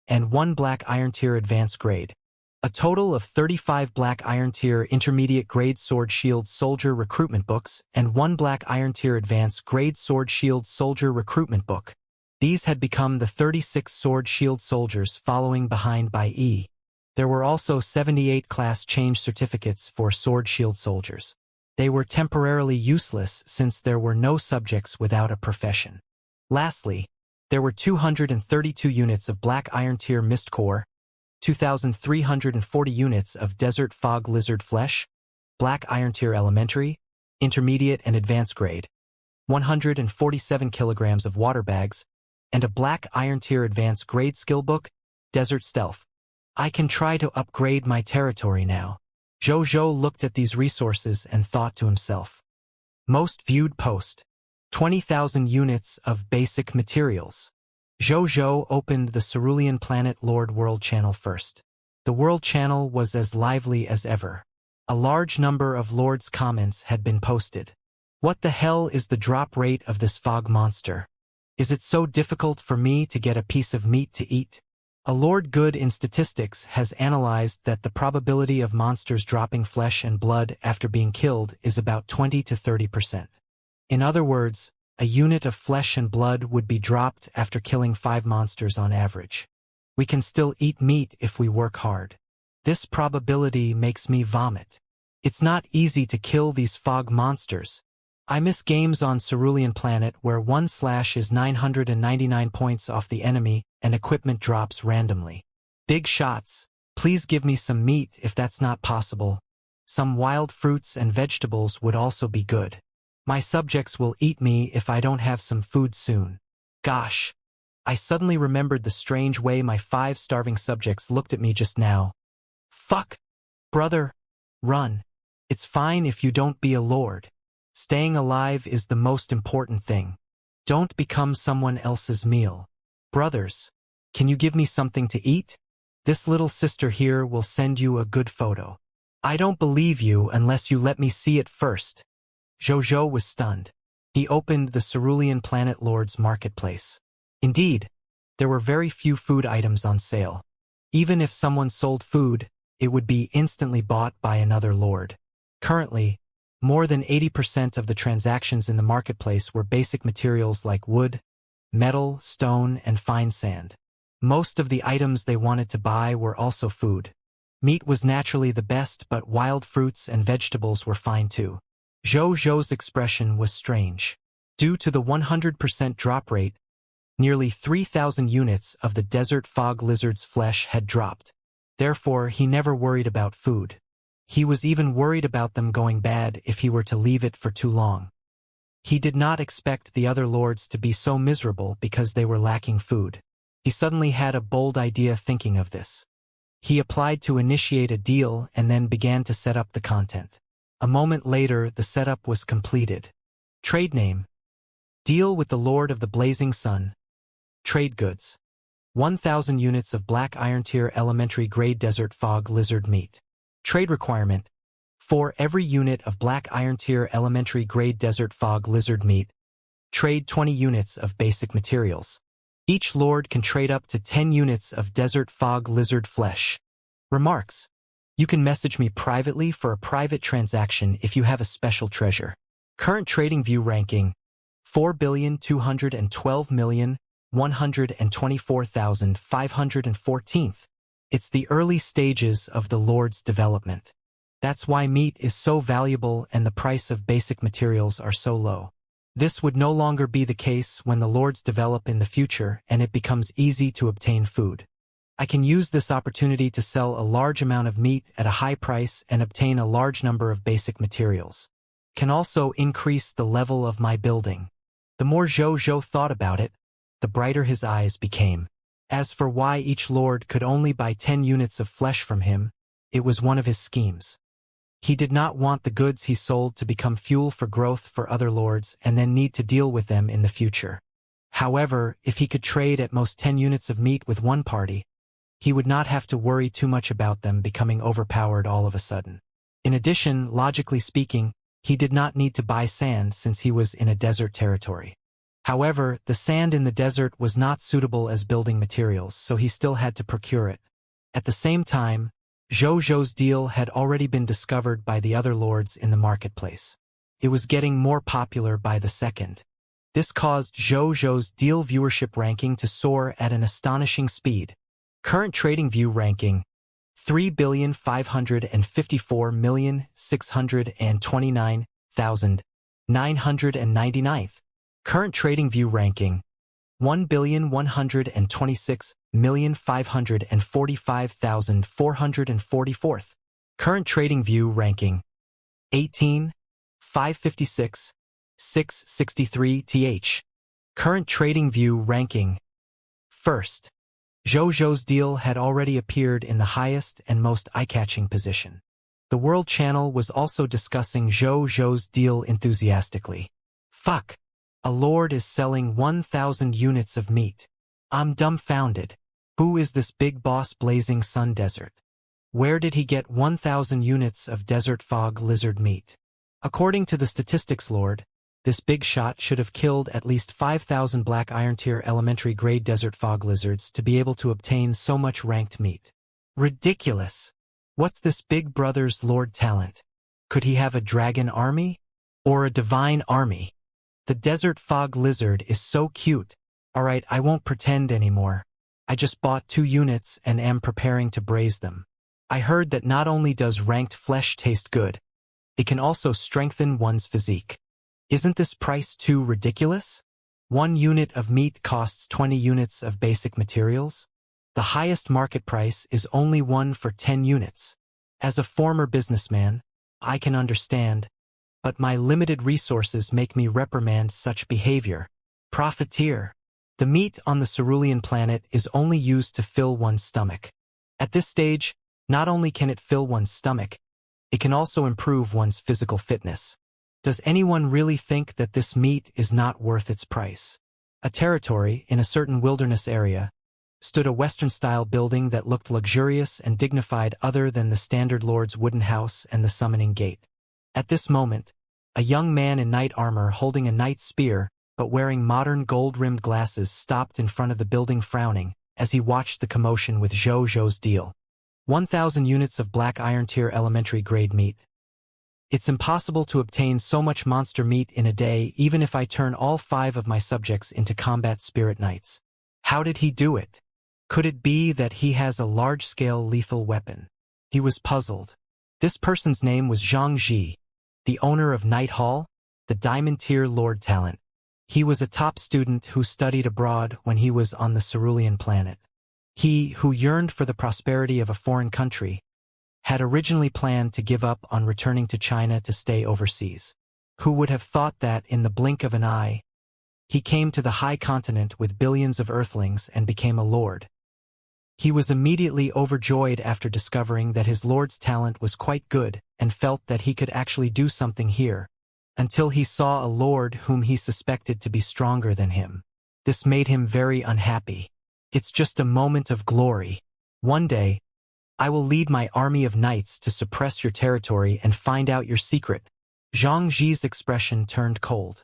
and 1 black iron tier advanced grade. A total of 35 black iron tier intermediate grade sword shield soldier recruitment books and 1 black iron tier advanced grade sword shield soldier recruitment book. These had become the 36 sword shield soldiers following behind Bai Yi. There were also 78 class change certificates for sword shield soldiers. They were temporarily useless since there were no subjects without a profession. Lastly, there were 232 units of black iron tier mist core, 2,340 units of desert fog lizard flesh, black iron tier elementary, intermediate and advanced grade, 147 kilograms of water bags, and a black iron tier advanced grade skill book, desert stealth. I can try to upgrade my territory now. Zhou looked at these resources and thought to himself. Most viewed post. 20,000 units of basic materials. Zhou opened the Cerulean Planet Lord World Channel first. The World Channel was as lively as ever. A large number of Lord's comments had been posted. What the hell is the drop rate of this fog monster? Is it so difficult for me to get a piece of meat to eat? A Lord Good in statistics has analyzed that the probability of monsters dropping flesh and blood after being killed is about 20 to 30%. In other words, a unit of flesh and blood would be dropped after killing 5 monsters on average. We can still eat meat if we work hard. This probability makes me vomit. It's not easy to kill these fog monsters. I miss games on Cerulean Planet where 1/ is 999 points off the enemy and equipment drops randomly. Big shots, please give me some meat if that's not possible. Some wild fruits and vegetables would also be good. My subjects will eat me if I don't have some food soon. Gosh, I suddenly remembered the strange way my 5 starving subjects looked at me just now. Fuck! Brother, run. It's fine if you don't be a lord. Staying alive is the most important thing. Don't become someone else's meal. Brothers, can you give me something to eat? This little sister here will send you a good photo. I don't believe you unless you let me see it first. Zhou was stunned. He opened the Cerulean Planet Lord's marketplace. Indeed, there were very few food items on sale. Even if someone sold food, it would be instantly bought by another lord. Currently, more than 80% of the transactions in the marketplace were basic materials like wood, metal, stone, and fine sand. Most of the items they wanted to buy were also food. Meat was naturally the best, but wild fruits and vegetables were fine too. Zhou's expression was strange. Due to the 100% drop rate, nearly 3,000 units of the desert fog lizard's flesh had dropped. Therefore, he never worried about food. He was even worried about them going bad if he were to leave it for too long. He did not expect the other lords to be so miserable because they were lacking food. He suddenly had a bold idea thinking of this. He applied to initiate a deal and then began to set up the content. A moment later, the setup was completed. Trade name: Deal with the Lord of the Blazing Sun. Trade goods: 1,000 units of black iron tier elementary grade desert fog lizard meat. Trade requirement: for every unit of black iron tier elementary grade desert fog lizard meat, trade 20 units of basic materials. Each lord can trade up to 10 units of desert fog lizard flesh. Remarks: you can message me privately for a private transaction if you have a special treasure. Current trading view ranking: 4,212,124,514th. It's the early stages of the Lord's development. That's why meat is so valuable and the price of basic materials are so low. This would no longer be the case when the Lords develop in the future and it becomes easy to obtain food. I can use this opportunity to sell a large amount of meat at a high price and obtain a large number of basic materials. Can also increase the level of my building. The more Zhou thought about it, the brighter his eyes became. As for why each lord could only buy 10 units of flesh from him, it was one of his schemes. He did not want the goods he sold to become fuel for growth for other lords and then need to deal with them in the future. However, if he could trade at most 10 units of meat with one party, he would not have to worry too much about them becoming overpowered all of a sudden. In addition, logically speaking, he did not need to buy sand since he was in a desert territory. However, the sand in the desert was not suitable as building materials, so he still had to procure it. At the same time, Zhou's deal had already been discovered by the other lords in the marketplace. It was getting more popular by the second. This caused Zhou's deal viewership ranking to soar at an astonishing speed. Current trading view ranking: 3,554,629,999th. Current trading view ranking: 1,126,545,444th. Current trading view ranking: 18,556,663th. Current trading view ranking: first. Zhou's deal had already appeared in the highest and most eye-catching position. The World Channel was also discussing Zhou's deal enthusiastically. Fuck! A lord is selling 1,000 units of meat. I'm dumbfounded. Who is this big boss Blazing Sun Desert? Where did he get 1,000 units of desert fog lizard meat? According to the statistics lord, this big shot should have killed at least 5,000 black iron tier elementary grade desert fog lizards to be able to obtain so much ranked meat. Ridiculous! What's this big brother's lord talent? Could he have a dragon army? Or a divine army? The desert fog lizard is so cute. Alright, I won't pretend anymore. I just bought 2 units and am preparing to braise them. I heard that not only does ranked flesh taste good, it can also strengthen one's physique. Isn't this price too ridiculous? 1 unit of meat costs 20 units of basic materials. The highest market price is only 1 for 10 units. As a former businessman, I can understand, but my limited resources make me reprimand such behavior. Profiteer. The meat on the cerulean planet is only used to fill one's stomach. At this stage, not only can it fill one's stomach, it can also improve one's physical fitness. Does anyone really think that this meat is not worth its price? A territory in a certain wilderness area stood a Western-style building that looked luxurious and dignified other than the standard lord's wooden house and the summoning gate. At this moment, a young man in knight armor holding a knight's spear but wearing modern gold-rimmed glasses stopped in front of the building frowning as he watched the commotion with Zhou's deal. 1,000 units of black iron tier elementary grade meat. It's impossible to obtain so much monster meat in a day even if I turn all 5 of my subjects into combat spirit knights. How did he do it? Could it be that he has a large-scale lethal weapon? He was puzzled. This person's name was Zhang Ji, the owner of Night Hall, the diamond tier lord talent. He was a top student who studied abroad when he was on the cerulean planet. He, who yearned for the prosperity of a foreign country, had originally planned to give up on returning to China to stay overseas. Who would have thought that, in the blink of an eye, he came to the high continent with billions of earthlings and became a lord? He was immediately overjoyed after discovering that his lord's talent was quite good and felt that he could actually do something here, until he saw a lord whom he suspected to be stronger than him. This made him very unhappy. It's just a moment of glory. One day, I will lead my army of knights to suppress your territory and find out your secret. Zhang Ji's expression turned cold.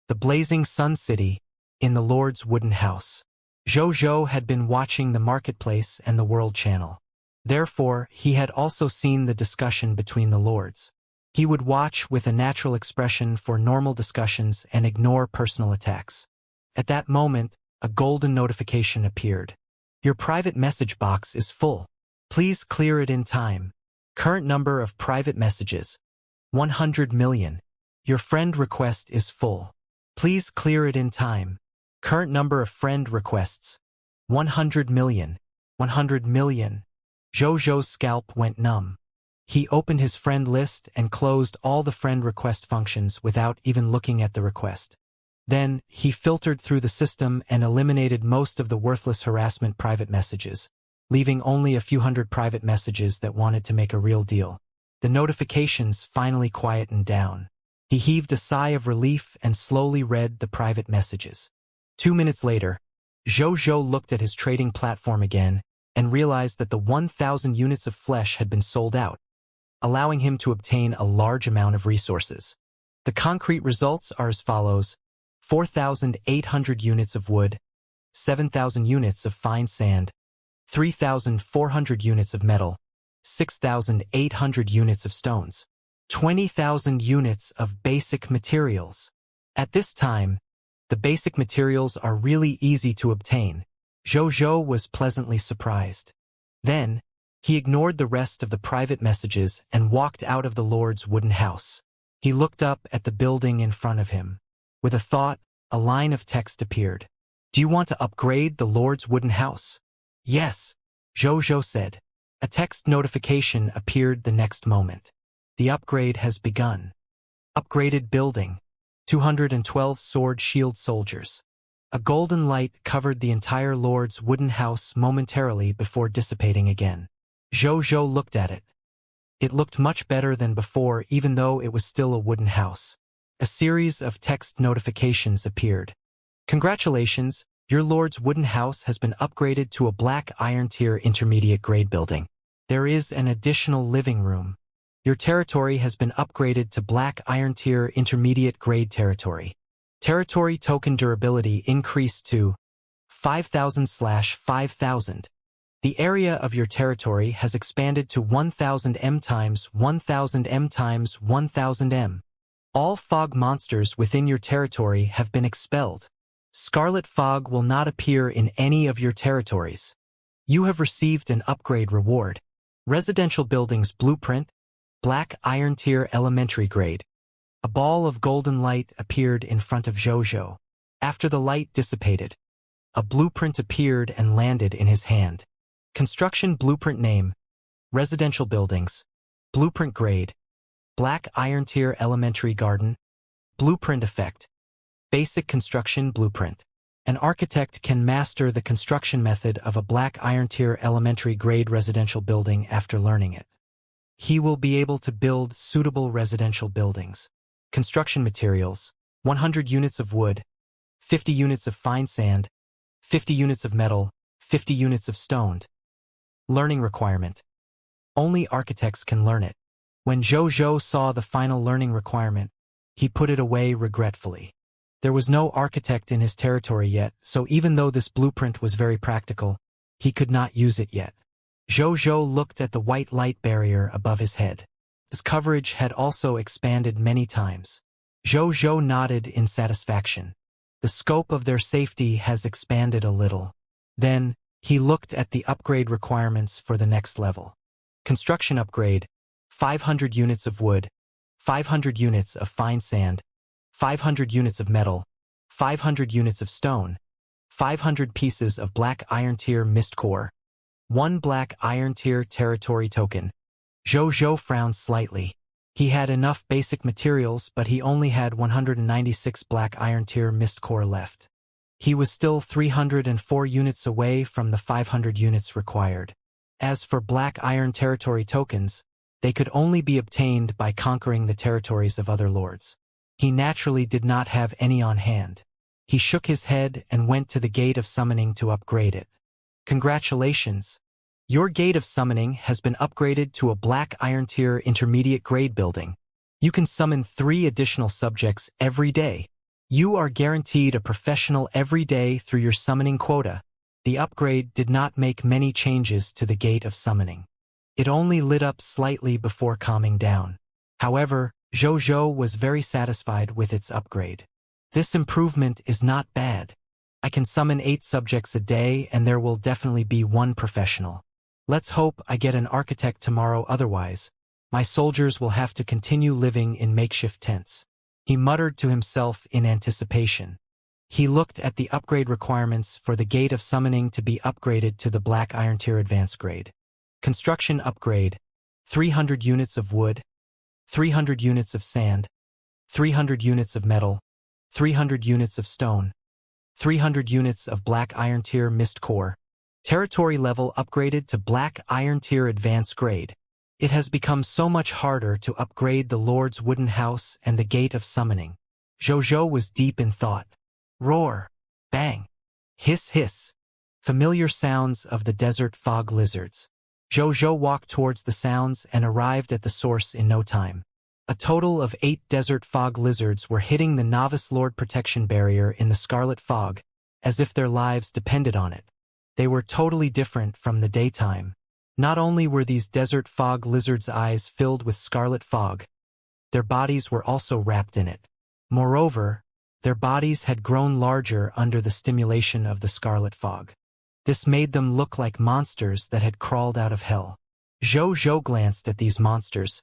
The blazing Sun City, in the Lord's wooden house. Zhou Zhou had been watching the marketplace and the World Channel. Therefore, he had also seen the discussion between the lords. He would watch with a natural expression for normal discussions and ignore personal attacks. At that moment, a golden notification appeared. Your private message box is full. Please clear it in time. Current number of private messages, 100 million. Your friend request is full. Please clear it in time. Current number of friend requests, 100 million. 100 million. Zhou Zhou's scalp went numb. He opened his friend list and closed all the friend request functions without even looking at the request. Then, he filtered through the system and eliminated most of the worthless harassment private messages, leaving only a few hundred private messages that wanted to make a real deal. The notifications finally quietened down. He heaved a sigh of relief and slowly read the private messages. 2 minutes later, Zhou Zhou looked at his trading platform again and realized that the 1,000 units of flesh had been sold out, allowing him to obtain a large amount of resources. The concrete results are as follows: 4,800 units of wood, 7,000 units of fine sand, 3,400 units of metal, 6,800 units of stones, 20,000 units of basic materials. At this time, the basic materials are really easy to obtain. Zhou Zhou was pleasantly surprised. Then, he ignored the rest of the private messages and walked out of the Lord's wooden house. He looked up at the building in front of him. With a thought, a line of text appeared. Do you want to upgrade the Lord's wooden house? Yes, Zhou Zhou said. A text notification appeared the next moment. The upgrade has begun. Upgraded building. 212 sword shield soldiers. A golden light covered the entire Lord's wooden house momentarily before dissipating again. Zhou Zhou looked at it. It looked much better than before, even though it was still a wooden house. A series of text notifications appeared. Congratulations, your Lord's wooden house has been upgraded to a black iron tier intermediate grade building. There is an additional living room. Your territory has been upgraded to black iron tier intermediate grade territory. Territory token durability increased to 5,000/5,000. The area of your territory has expanded to 1,000 m times 1,000 m times 1,000 m. All fog monsters within your territory have been expelled. Scarlet fog will not appear in any of your territories. You have received an upgrade reward. Residential buildings blueprint, black iron tier elementary grade. A ball of golden light appeared in front of Zhou Zhou. After the light dissipated, a blueprint appeared and landed in his hand. Construction blueprint name, residential buildings, blueprint grade, black iron tier elementary garden, blueprint effect, basic construction blueprint. An architect can master the construction method of a black iron tier elementary grade residential building after learning it. He will be able to build suitable residential buildings. Construction materials, 100 units of wood, 50 units of fine sand, 50 units of metal, 50 units of stone. Learning requirement. Only architects can learn it. When Zhou Zhou saw the final learning requirement, he put it away regretfully. There was no architect in his territory yet, so even though this blueprint was very practical, he could not use it yet. Zhou Zhou looked at the white light barrier above his head. This coverage had also expanded many times. Zhou Zhou nodded in satisfaction. The scope of their safety has expanded a little. Then, he looked at the upgrade requirements for the next level. Construction upgrade, 500 units of wood, 500 units of fine sand, 500 units of metal, 500 units of stone, 500 pieces of black iron tier mist core, 1 black iron tier territory token. Zhou frowned slightly. He had enough basic materials, but he only had 196 black iron tier mist core left. He was still 304 units away from the 500 units required. As for black iron territory tokens, they could only be obtained by conquering the territories of other lords. He naturally did not have any on hand. He shook his head and went to the Gate of Summoning to upgrade it. Congratulations! Your Gate of Summoning has been upgraded to a black iron tier intermediate grade building. You can summon 3 additional subjects every day. You are guaranteed a professional every day through your summoning quota. The upgrade did not make many changes to the Gate of Summoning. It only lit up slightly before calming down. However, Zhou was very satisfied with its upgrade. This improvement is not bad. I can summon 8 subjects a day and there will definitely be 1 professional. Let's hope I get an architect tomorrow, otherwise, my soldiers will have to continue living in makeshift tents. He muttered to himself in anticipation. He looked at the upgrade requirements for the Gate of Summoning to be upgraded to the Black Iron Tier Advanced Grade. Construction upgrade: 300 units of wood, 300 units of sand, 300 units of metal, 300 units of stone, 300 units of Black Iron Tier Mist Core. Territory level upgraded to Black Iron Tier Advanced Grade. It has become so much harder to upgrade the Lord's Wooden House and the Gate of Summoning. Zhou was deep in thought. Roar! Bang! Hiss hiss! Familiar sounds of the desert fog lizards. Zhou walked towards the sounds and arrived at the source in no time. A total of 8 desert fog lizards were hitting the Novice Lord protection barrier in the scarlet fog, as if their lives depended on it. They were totally different from the daytime. Not only were these desert fog lizards' eyes filled with scarlet fog, their bodies were also wrapped in it. Moreover, their bodies had grown larger under the stimulation of the scarlet fog. This made them look like monsters that had crawled out of hell. Zhou glanced at these monsters: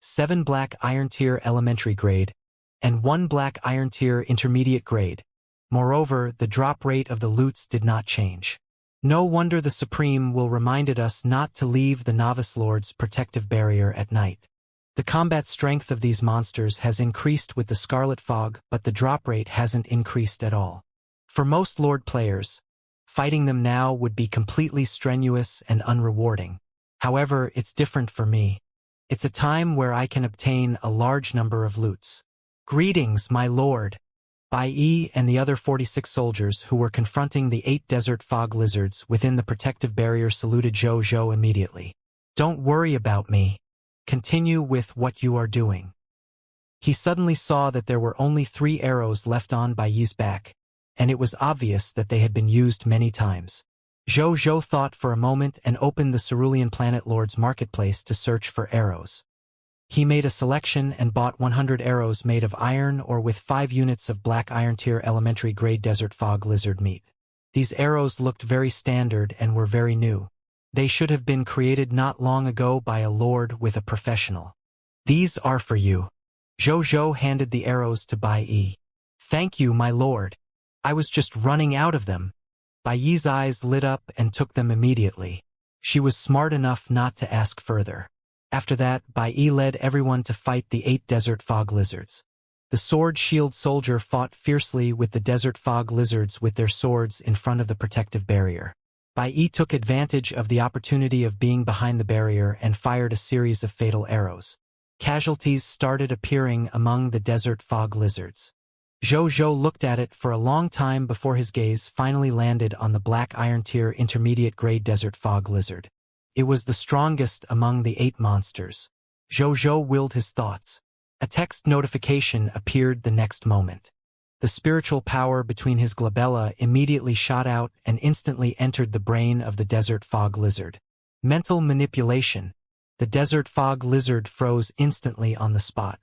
7 Black Iron Tier Elementary Grade, and 1 Black Iron Tier Intermediate Grade. Moreover, the drop rate of the loots did not change. No wonder the Supreme will reminded us not to leave the Novice Lord's protective barrier at night. The combat strength of these monsters has increased with the Scarlet Fog, but the drop rate hasn't increased at all. For most Lord players, fighting them now would be completely strenuous and unrewarding. However, it's different for me. It's a time where I can obtain a large number of loots. Greetings, my lord. Bai Yi and the other 46 soldiers who were confronting the 8 desert fog lizards within the protective barrier saluted Zhou immediately. Don't worry about me. Continue with what you are doing. He suddenly saw that there were only 3 arrows left on Bai Yi's back, and it was obvious that they had been used many times. Zhou thought for a moment and opened the Cerulean Planet Lord's marketplace to search for arrows. He made a selection and bought 100 arrows made of iron or with 5 units of Black Iron Tier Elementary Grade Desert Fog Lizard meat. These arrows looked very standard and were very new. They should have been created not long ago by a lord with a professional. These are for you. Zhou handed the arrows to Bai Yi. Thank you, my lord. I was just running out of them. Bai Yi's eyes lit up and took them immediately. She was smart enough not to ask further. After that, Bai Yi led everyone to fight the 8 desert fog lizards. The sword-shield soldier fought fiercely with the desert fog lizards with their swords in front of the protective barrier. Bai Yi took advantage of the opportunity of being behind the barrier and fired a series of fatal arrows. Casualties started appearing among the desert fog lizards. Zhou looked at it for a long time before his gaze finally landed on the Black Iron Tier Intermediate Grade Desert Fog Lizard. It was the strongest among the 8 monsters. Zhou willed his thoughts. A text notification appeared the next moment. The spiritual power between his glabella immediately shot out and instantly entered the brain of the Desert Fog Lizard. Mental manipulation. The Desert Fog Lizard froze instantly on the spot.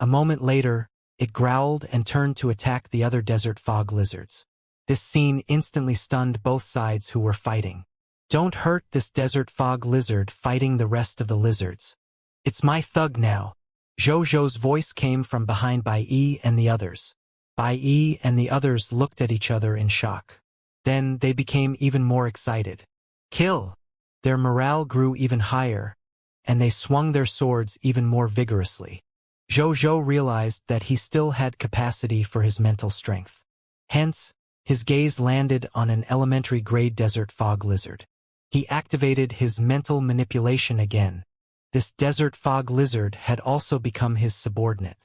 A moment later, it growled and turned to attack the other Desert Fog Lizards. This scene instantly stunned both sides who were fighting. Don't hurt this Desert Fog Lizard fighting the rest of the lizards. It's my thug now. Zhou's voice came from behind Bai Yi and the others. Bai Yi and the others looked at each other in shock. Then they became even more excited. Kill! Their morale grew even higher, and they swung their swords even more vigorously. Zhou realized that he still had capacity for his mental strength. Hence, his gaze landed on an elementary-grade desert fog lizard. He activated his mental manipulation again. This desert fog lizard had also become his subordinate.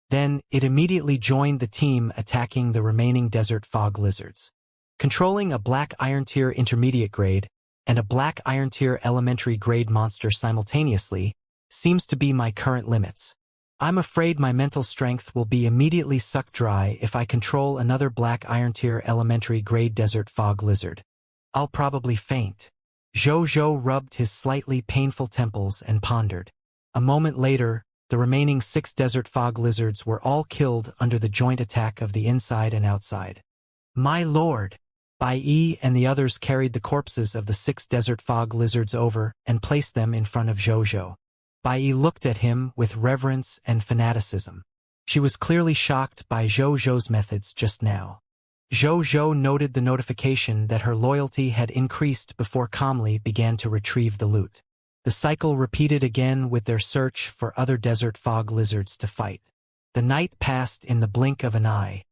Then, it immediately joined the team attacking the remaining desert fog lizards. Controlling a black iron tier intermediate grade and a black iron tier elementary grade monster simultaneously seems to be my current limits. I'm afraid my mental strength will be immediately sucked dry if I control another black iron tier elementary grade desert fog lizard. I'll probably faint. Zhou rubbed his slightly painful temples and pondered. A moment later, the remaining 6 desert fog lizards were all killed under the joint attack of the inside and outside. My lord! Bai Yi and the others carried the corpses of the 6 desert fog lizards over and placed them in front of Zhou. Bai Yi looked at him with reverence and fanaticism. She was clearly shocked by Zhou's methods just now. Zhou noted the notification that her loyalty had increased before calmly began to retrieve the loot. The cycle repeated again with their search for other desert fog lizards to fight. The night passed in the blink of an eye.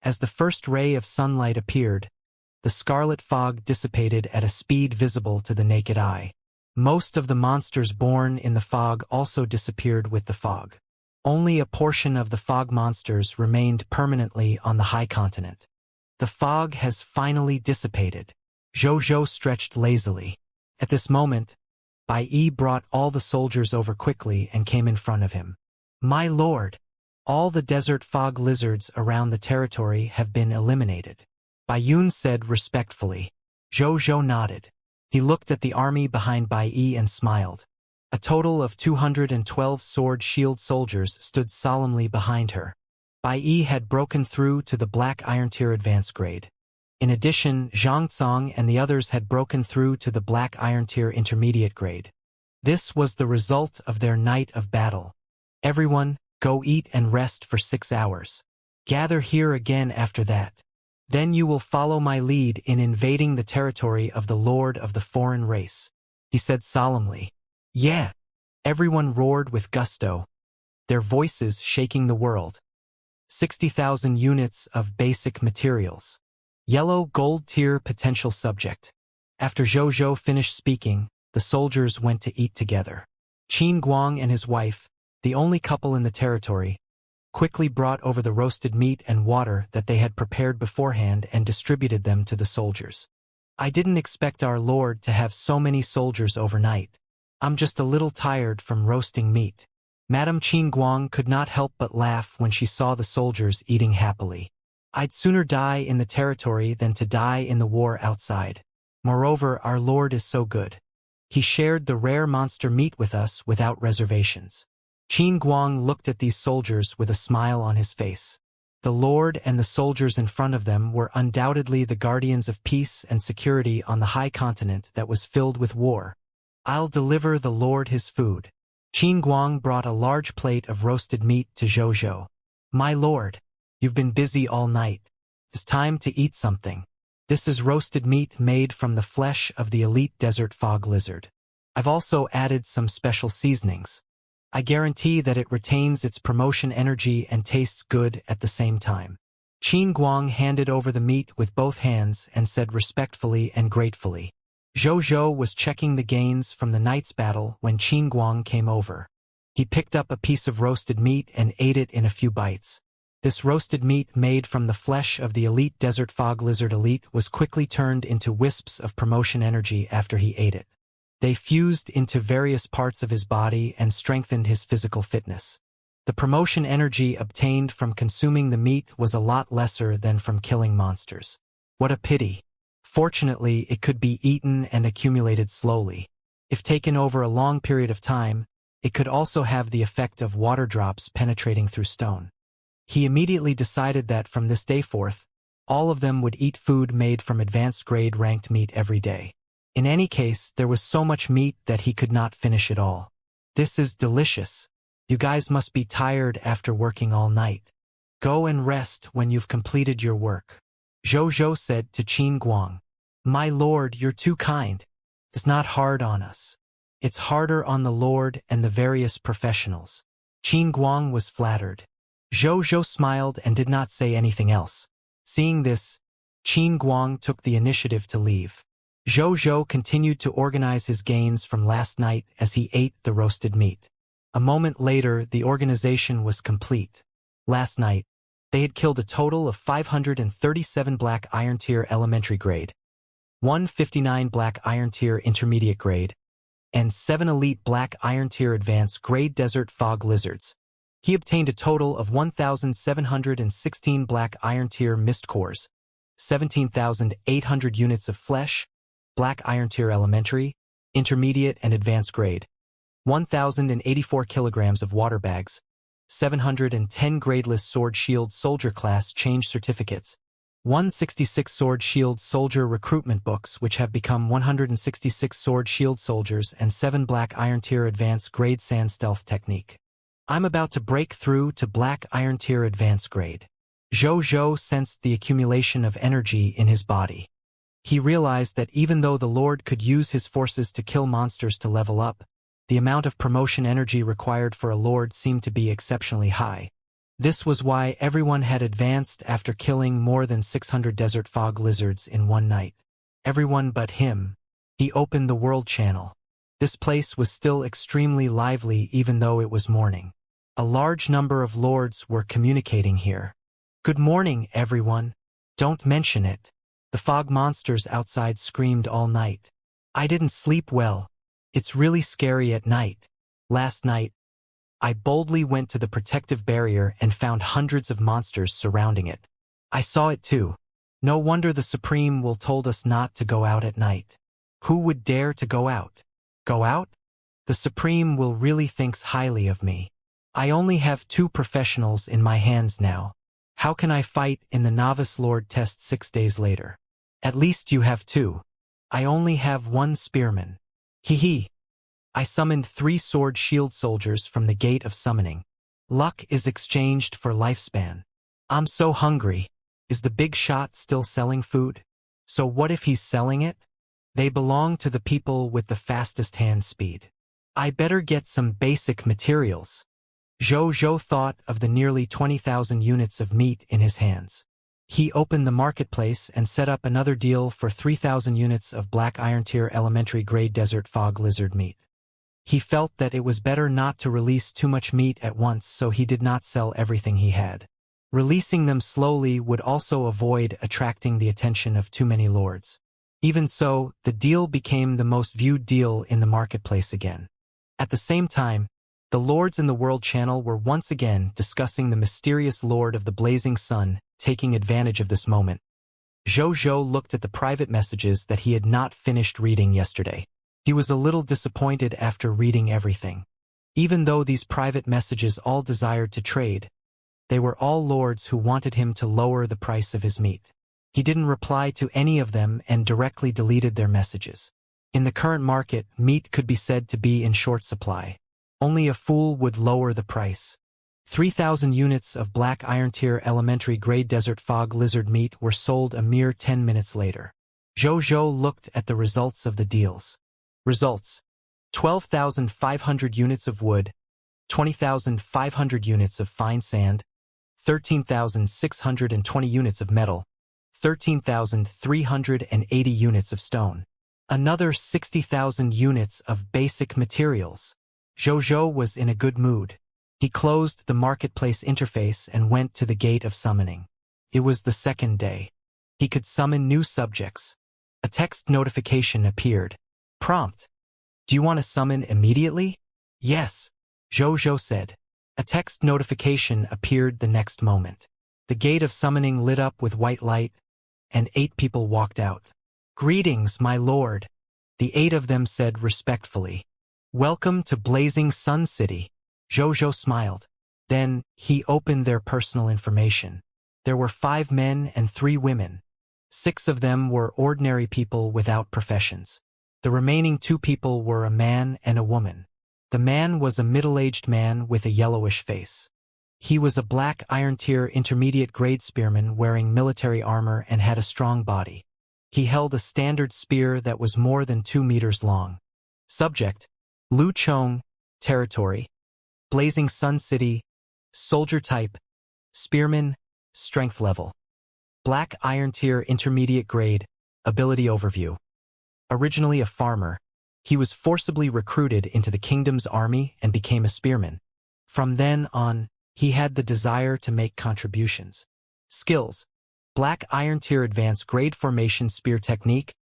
As the first ray of sunlight appeared, the scarlet fog dissipated at a speed visible to the naked eye. Most of the monsters born in the fog also disappeared with the fog. Only a portion of the fog monsters remained permanently on the high continent. The fog has finally dissipated. Zhou stretched lazily. At this moment, Bai Yi brought all the soldiers over quickly and came in front of him. My lord! All the desert fog lizards around the territory have been eliminated. Bai Yun said respectfully. Zhou nodded. He looked at the army behind Bai Yi and smiled. A total of 212 sword-shield soldiers stood solemnly behind her. Bai Yi had broken through to the black iron tier advanced grade. In addition, Zhang Cong and the others had broken through to the black iron tier intermediate grade. This was the result of their night of battle. Everyone, go eat and rest for 6 hours. Gather here again after that. Then you will follow my lead in invading the territory of the lord of the foreign race, he said solemnly. Yeah! Everyone roared with gusto, their voices shaking the world. 60,000 units of basic materials. Yellow gold tier potential subject. After Zhou finished speaking, the soldiers went to eat together. Qin Guang and his wife, the only couple in the territory, quickly brought over the roasted meat and water that they had prepared beforehand and distributed them to the soldiers. I didn't expect our lord to have so many soldiers overnight. I'm just a little tired from roasting meat. Madame Qin Guang could not help but laugh when she saw the soldiers eating happily. I'd sooner die in the territory than to die in the war outside. Moreover, our lord is so good. He shared the rare monster meat with us without reservations. Qin Guang looked at these soldiers with a smile on his face. The lord and the soldiers in front of them were undoubtedly the guardians of peace and security on the high continent that was filled with war. I'll deliver the lord his food. Qin Guang brought a large plate of roasted meat to Zhou. My lord, you've been busy all night. It's time to eat something. This is roasted meat made from the flesh of the elite desert fog lizard. I've also added some special seasonings. I guarantee that it retains its promotion energy and tastes good at the same time. Qin Guang handed over the meat with both hands and said respectfully and gratefully. Zhou was checking the gains from the night's battle when Qin Guang came over. He picked up a piece of roasted meat and ate it in a few bites. This roasted meat made from the flesh of the elite desert fog lizard elite was quickly turned into wisps of promotion energy after he ate it. They fused into various parts of his body and strengthened his physical fitness. The promotion energy obtained from consuming the meat was a lot lesser than from killing monsters. What a pity. Fortunately, it could be eaten and accumulated slowly. If taken over a long period of time, it could also have the effect of water drops penetrating through stone. He immediately decided that from this day forth, all of them would eat food made from advanced grade ranked meat every day. In any case, there was so much meat that he could not finish it all. This is delicious. You guys must be tired after working all night. Go and rest when you've completed your work. Zhou said to Qin Guang. My lord, you're too kind. It's not hard on us. It's harder on the lord and the various professionals. Qin Guang was flattered. Zhou smiled and did not say anything else. Seeing this, Qin Guang took the initiative to leave. Zhou continued to organize his gains from last night as he ate the roasted meat. A moment later, the organization was complete. Last night, they had killed a total of 537 Black Iron Tier Elementary Grade, 159 Black Iron Tier Intermediate Grade, and 7 Elite Black Iron Tier Advanced Grade Desert Fog Lizards. He obtained a total of 1,716 Black Iron Tier Mist Cores, 17,800 units of flesh, Black Iron Tier Elementary, Intermediate and Advanced Grade, 1,084 kilograms of water bags, 710 Gradeless Sword Shield Soldier Class Change Certificates, 166 Sword Shield Soldier Recruitment Books which have become 166 Sword Shield Soldiers, and 7 Black Iron Tier Advanced Grade Sand Stealth Technique. I'm about to break through to Black Iron Tier Advanced Grade. Zhou sensed the accumulation of energy in his body. He realized that even though the Lord could use his forces to kill monsters to level up, the amount of promotion energy required for a Lord seemed to be exceptionally high. This was why everyone had advanced after killing more than 600 desert fog lizards in one night. Everyone but him. He opened the world channel. This place was still extremely lively even though it was morning. A large number of lords were communicating here. Good morning, everyone. Don't mention it. The fog monsters outside screamed all night. I didn't sleep well. It's really scary at night. Last night, I boldly went to the protective barrier and found hundreds of monsters surrounding it. I saw it too. No wonder the Supreme will told us not to go out at night. Who would dare to go out? Go out? The Supreme will really thinks highly of me. I only have 2 professionals in my hands now. How can I fight in the Novice Lord test 6 days later? At least you have 2. I only have 1 spearman. Hee. I summoned 3 sword shield soldiers from the Gate of Summoning. Luck is exchanged for lifespan. I'm so hungry. Is the big shot still selling food? So what if he's selling it? They belong to the people with the fastest hand speed. I better get some basic materials. Zhou thought of the nearly 20,000 units of meat in his hands. He opened the marketplace and set up another deal for 3,000 units of Black Iron Tier Elementary Grade Desert Fog Lizard meat. He felt that it was better not to release too much meat at once, so he did not sell everything he had. Releasing them slowly would also avoid attracting the attention of too many lords. Even so, the deal became the most viewed deal in the marketplace again. At the same time, the lords in the World Channel were once again discussing the mysterious Lord of the Blazing Sun, taking advantage of this moment. Zhou looked at the private messages that he had not finished reading yesterday. He was a little disappointed after reading everything. Even though these private messages all desired to trade, they were all lords who wanted him to lower the price of his meat. He didn't reply to any of them and directly deleted their messages. In the current market, meat could be said to be in short supply. Only a fool would lower the price. 3,000 units of Black Iron Tier Elementary Grade Desert Fog Lizard meat were sold a mere 10 minutes later. Zhou looked at the results of the deals. Results: 12,500 units of wood, 20,500 units of fine sand, 13,620 units of metal, 13,380 units of stone. Another 60,000 units of basic materials. Zhou was in a good mood. He closed the marketplace interface and went to the Gate of Summoning. It was the second day. He could summon new subjects. A text notification appeared. Prompt: Do you want to summon immediately? Yes, Zhou said. A text notification appeared the next moment. The Gate of Summoning lit up with white light, and 8 people walked out. Greetings, my lord, the 8 of them said respectfully. Welcome to Blazing Sun City. Zhou smiled. Then, he opened their personal information. There were 5 men and 3 women. 6 of them were ordinary people without professions. The remaining 2 people were a man and a woman. The man was a middle-aged man with a yellowish face. He was a black Iron Tier intermediate grade spearman wearing military armor and had a strong body. He held a standard spear that was more than 2 meters long. Subject: Lu Chong, territory, Blazing Sun City, soldier type, spearman, strength level. Black Iron Tier intermediate grade, ability overview. Originally a farmer, he was forcibly recruited into the kingdom's army and became a spearman. From then on, he had the desire to make contributions. Skills: Black Iron Tier advanced grade formation spear technique,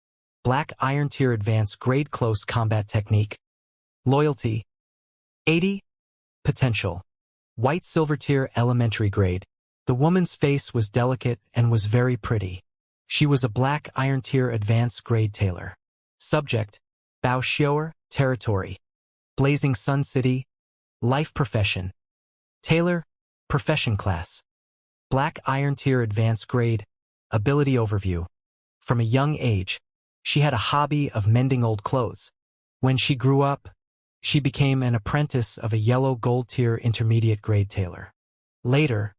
Black Iron Tier advanced grade close combat technique. Loyalty: 80. Potential: White Silver Tier elementary grade. The woman's face was delicate and was very pretty. She was a Black Iron Tier advanced grade tailor. Subject: Bao Xiaoer, territory, Blazing Sun City, life profession. Tailor, profession class. Black Iron Tier advanced grade, ability overview. From a young age, she had a hobby of mending old clothes. When she grew up, she became an apprentice of a yellow gold tier intermediate grade tailor. Later,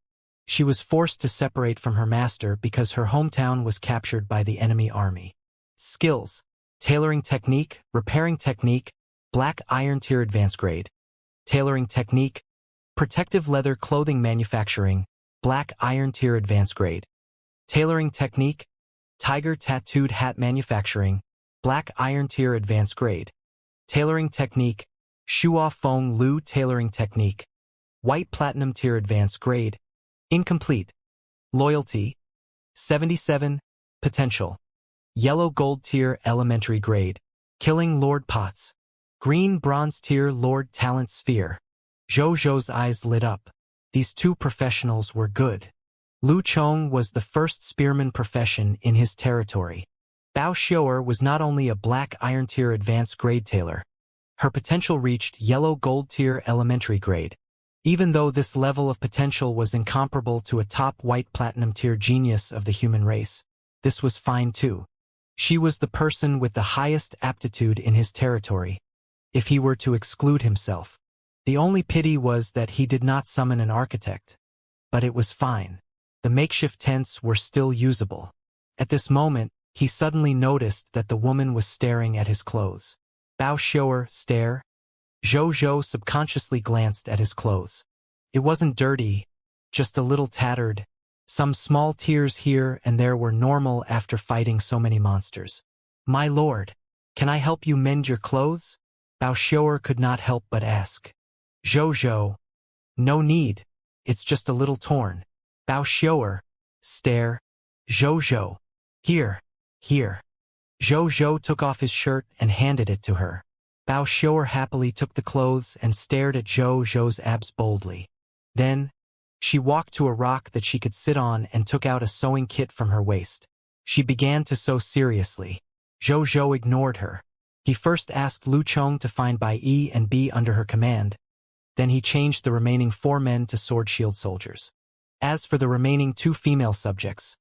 she was forced to separate from her master because her hometown was captured by the enemy army. Skills: Tailoring technique, repairing technique, Black Iron Tier advanced grade. Tailoring technique, protective leather clothing manufacturing, Black Iron Tier advanced grade. Tailoring technique, tiger tattooed hat manufacturing, Black Iron Tier advanced grade. Tailoring technique, Shua Feng Lu tailoring technique, White Platinum Tier advanced grade. Incomplete. Loyalty: 77. Potential: Yellow Gold Tier elementary grade. Killing Lord Potts. Green Bronze Tier Lord Talent Sphere. Zhou's eyes lit up. These two professionals were good. Lu Chong was the first spearman profession in his territory. Bao Xiaoer was not only a Black Iron Tier advanced grade tailor. Her potential reached Yellow Gold Tier elementary grade. Even though this level of potential was incomparable to a top White Platinum Tier genius of the human race, this was fine too. She was the person with the highest aptitude in his territory, if he were to exclude himself. The only pity was that he did not summon an architect. But it was fine. The makeshift tents were still usable. At this moment, he suddenly noticed that the woman was staring at his clothes. Bao Xiaoer, stare. Zhou subconsciously glanced at his clothes. It wasn't dirty, just a little tattered. Some small tears here and there were normal after fighting so many monsters. My lord, can I help you mend your clothes? Bao Xiaoer could not help but ask. Zhou, no need, it's just a little torn. Bao Xiaoer, stare. Zhou, here. Zhou took off his shirt and handed it to her. Bao Xiaoer happily took the clothes and stared at Zhou's abs boldly. Then, she walked to a rock that she could sit on and took out a sewing kit from her waist. She began to sew seriously. Zhou ignored her. He first asked Lu Chong to find Bai Yi and B under her command. Then he changed the remaining 4 men to sword shield soldiers. As for the remaining 2 female subjects,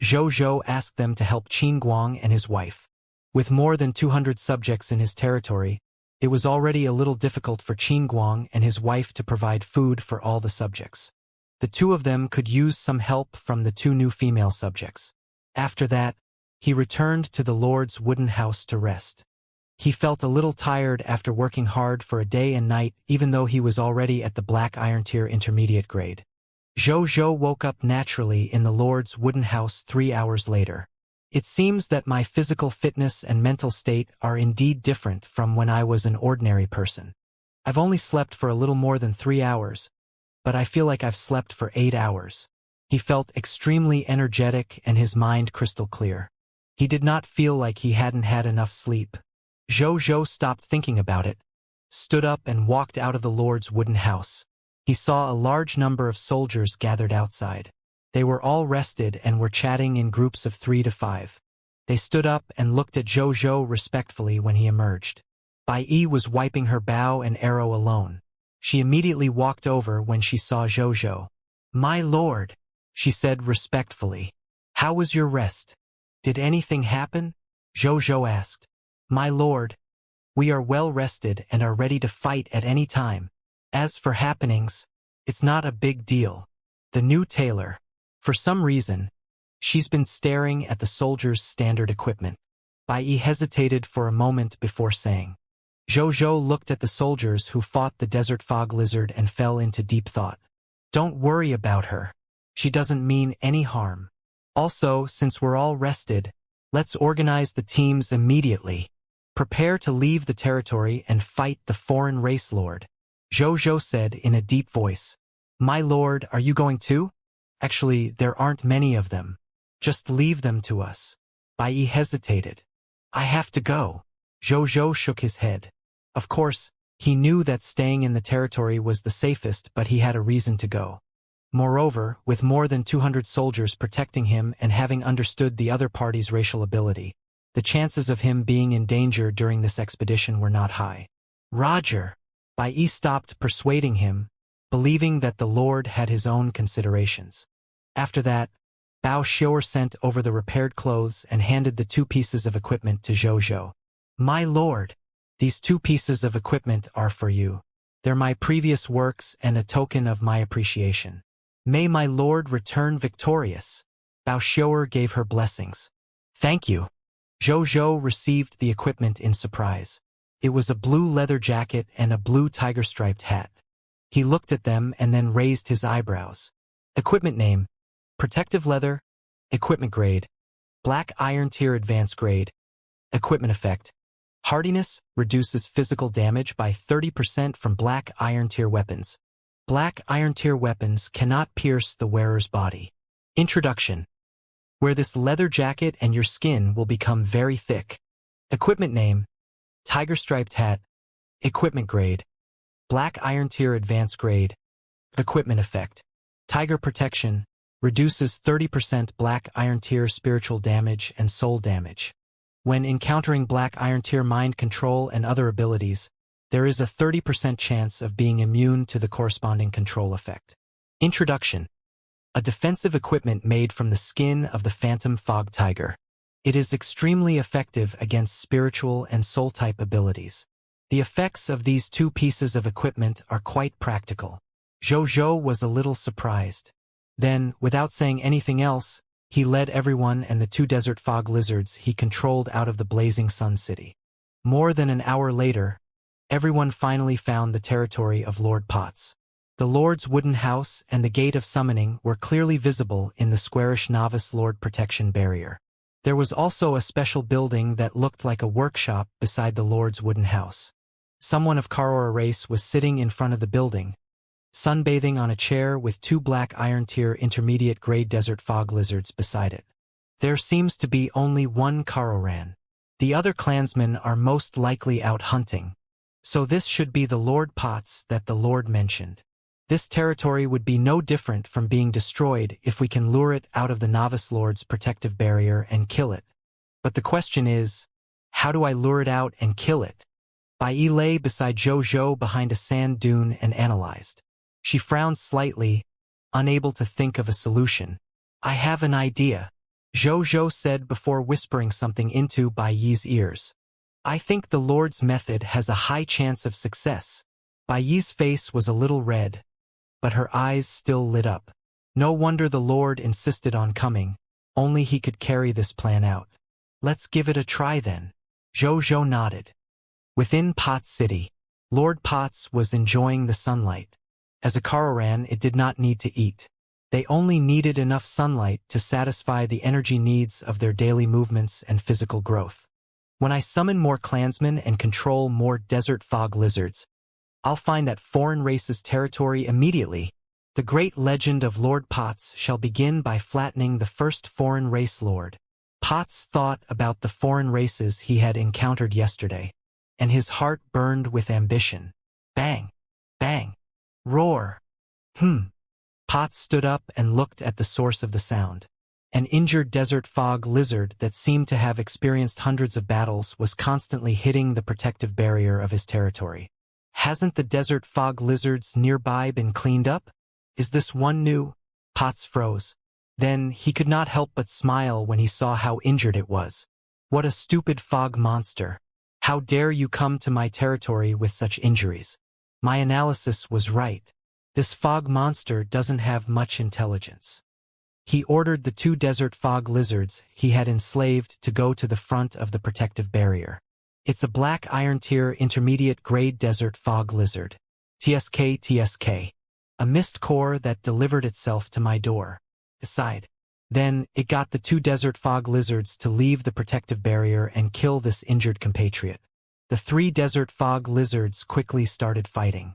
Zhou asked them to help Qin Guang and his wife. With more than 200 subjects in his territory, it was already a little difficult for Qin Guang and his wife to provide food for all the subjects. The 2 of them could use some help from the 2 new female subjects. After that, he returned to the Lord's wooden house to rest. He felt a little tired after working hard for a day and night, even though he was already at the Black Iron Tier intermediate grade. Zhou woke up naturally in the Lord's wooden house 3 hours later. It seems that my physical fitness and mental state are indeed different from when I was an ordinary person. I've only slept for a little more than 3 hours, but I feel like I've slept for 8 hours. He felt extremely energetic and his mind crystal clear. He did not feel like he hadn't had enough sleep. Zhou stopped thinking about it, stood up and walked out of the Lord's wooden house. He saw a large number of soldiers gathered outside. They were all rested and were chatting in groups of 3 to 5. They stood up and looked at Zhou respectfully when he emerged. Bai Yi was wiping her bow and arrow alone. She immediately walked over when she saw Zhou. "My lord," she said respectfully. "How was your rest? Did anything happen?" Zhou asked. "My lord, we are well rested and are ready to fight at any time. As for happenings, It's not a big deal. The new tailor. For some reason, she's been staring at the soldiers' standard equipment. Bai Yi hesitated for a moment before saying. Zhou looked at the soldiers who fought the desert fog lizard and fell into deep thought. Don't worry about her. She doesn't mean any harm. Also, since we're all rested, let's organize the teams immediately. Prepare to leave the territory and fight the foreign race lord. Zhou said in a deep voice. My lord, are you going too? Actually, there aren't many of them. Just leave them to us. Bai Yi hesitated. I have to go. Zhou shook his head. Of course, he knew that staying in the territory was the safest, but he had a reason to go. Moreover, with more than 200 soldiers protecting him and having understood the other party's racial ability, the chances of him being in danger during this expedition were not high. Roger. Bai Yi stopped persuading him, believing that the Lord had his own considerations. After that, Bao Xiu'er sent over the repaired clothes and handed the 2 pieces of equipment to Zhou. My lord, these 2 pieces of equipment are for you. They're my previous works and a token of my appreciation. May my lord return victorious. Bao Xiu'er gave her blessings. Thank you. Zhou received the equipment in surprise. It was a blue leather jacket and a blue tiger-striped hat. He looked at them and then raised his eyebrows. Equipment name: Protective Leather. Equipment grade: Black Iron Tier Advanced Grade. Equipment effect: Hardiness, reduces physical damage by 30% from Black Iron Tier weapons. Black Iron Tier weapons cannot pierce the wearer's body. Introduction: Wear this leather jacket and your skin will become very thick. Equipment name: Tiger-striped hat. Equipment grade: Black Iron Tier Advanced Grade. Equipment effect: Tiger protection, reduces 30% Black Iron Tier spiritual damage and soul damage. When encountering Black Iron Tier mind control and other abilities, there is a 30% chance of being immune to the corresponding control effect. Introduction: A defensive equipment made from the skin of the Phantom Fog Tiger. It is extremely effective against spiritual and soul-type abilities. The effects of these 2 pieces of equipment are quite practical. Zhou was a little surprised. Then, without saying anything else, he led everyone and the 2 desert fog lizards he controlled out of the blazing sun city. More than an hour later, everyone finally found the territory of Lord Potts. The Lord's wooden house and the Gate of Summoning were clearly visible in the squarish Novice Lord protection barrier. There was also a special building that looked like a workshop beside the Lord's wooden house. Someone of Karora race was sitting in front of the building, sunbathing on a chair with 2 Black Iron Tier intermediate grade desert fog lizards beside it. There seems to be only one Karoran. The other clansmen are most likely out hunting. So this should be the Lord Potts that the Lord mentioned. This territory would be no different from being destroyed if we can lure it out of the Novice Lord's protective barrier and kill it. But the question is, how do I lure it out and kill it? Bai Yi lay beside Zhou behind a sand dune and analyzed. She frowned slightly, unable to think of a solution. I have an idea, Zhou said before whispering something into Bai Yi's ears. I think the Lord's method has a high chance of success. Bai Yi's face was a little red, but her eyes still lit up. No wonder the Lord insisted on coming, only he could carry this plan out. Let's give it a try then. Zhou nodded. Within Potts City, Lord Potts was enjoying the sunlight. As a Karoran, it did not need to eat. They only needed enough sunlight to satisfy the energy needs of their daily movements and physical growth. When I summon more clansmen and control more desert fog lizards, I'll find that foreign race's territory immediately. The great legend of Lord Potts shall begin by flattening the first foreign race lord. Potts thought about the foreign races he had encountered yesterday, and his heart burned with ambition. Bang! Bang! Roar! Potts stood up and looked at the source of the sound. An injured desert fog lizard that seemed to have experienced hundreds of battles was constantly hitting the protective barrier of his territory. Hasn't the desert fog lizards nearby been cleaned up? Is this one new? Potts froze. Then he could not help but smile when he saw how injured it was. What a stupid fog monster. How dare you come to my territory with such injuries? My analysis was right. This fog monster doesn't have much intelligence. He ordered the 2 desert fog lizards he had enslaved to go to the front of the protective barrier. It's a black iron tier intermediate grade desert fog lizard. TSK. A mist core that delivered itself to my door. Aside. Then, it got the 2 desert fog lizards to leave the protective barrier and kill this injured compatriot. The 3 desert fog lizards quickly started fighting.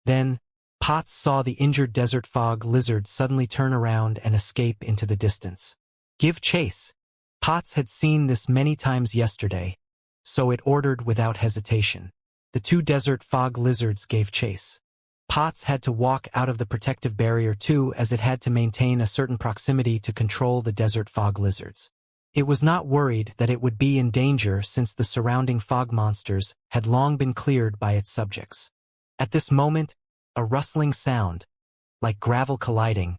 Then, Potts saw the injured desert fog lizard suddenly turn around and escape into the distance. Give chase. Potts had seen this many times yesterday, so it ordered without hesitation. The 2 desert fog lizards gave chase. Potts had to walk out of the protective barrier too, as it had to maintain a certain proximity to control the desert fog lizards. It was not worried that it would be in danger since the surrounding fog monsters had long been cleared by its subjects. At this moment, a rustling sound, like gravel colliding,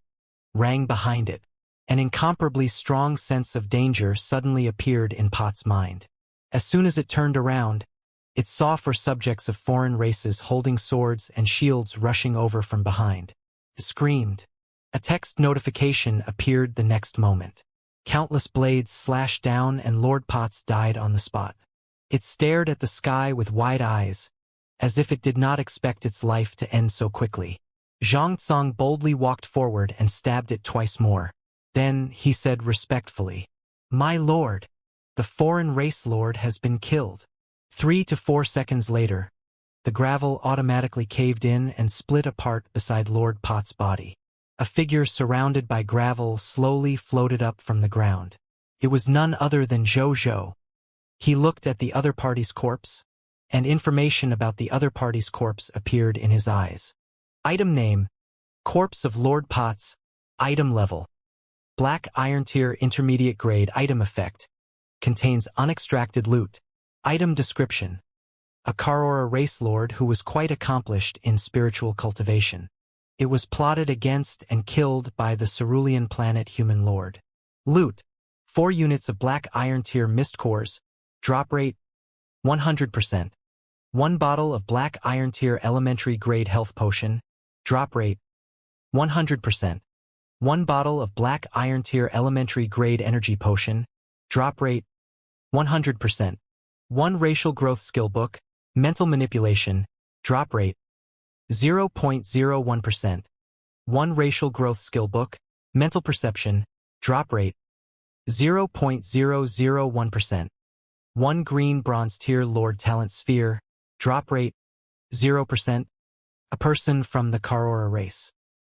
rang behind it. An incomparably strong sense of danger suddenly appeared in Potts' mind. As soon as it turned around, it saw 4 subjects of foreign races holding swords and shields rushing over from behind. It screamed. A text notification appeared the next moment. Countless blades slashed down and Lord Potts died on the spot. It stared at the sky with wide eyes, as if it did not expect its life to end so quickly. Zhang Tsong boldly walked forward and stabbed it twice more. Then he said respectfully, "My lord, the foreign race lord has been killed." 3 to 4 seconds later, the gravel automatically caved in and split apart beside Lord Potts' body. A figure surrounded by gravel slowly floated up from the ground. It was none other than Zhou Zhou. He looked at the other party's corpse, and information about the other party's corpse appeared in his eyes. Item name: Corpse of Lord Potts. Item level: Black Iron Tier Intermediate Grade. Item effect: Contains unextracted loot. Item description: A Karora race lord who was quite accomplished in spiritual cultivation. It was plotted against and killed by the cerulean planet human lord. Loot: 4 units of black iron tier mist cores. Drop rate: 100%. 1 bottle of black iron tier elementary grade health potion. Drop rate: 100%. 1 bottle of black iron tier elementary grade energy potion. Drop rate: 100%. 1 racial growth skill book, mental manipulation. Drop rate: 0.01%. 1 racial growth skill book, mental perception. Drop rate: 0.001%. 1 green bronze tier lord talent sphere. Drop rate: 0%. A person from the Karora race.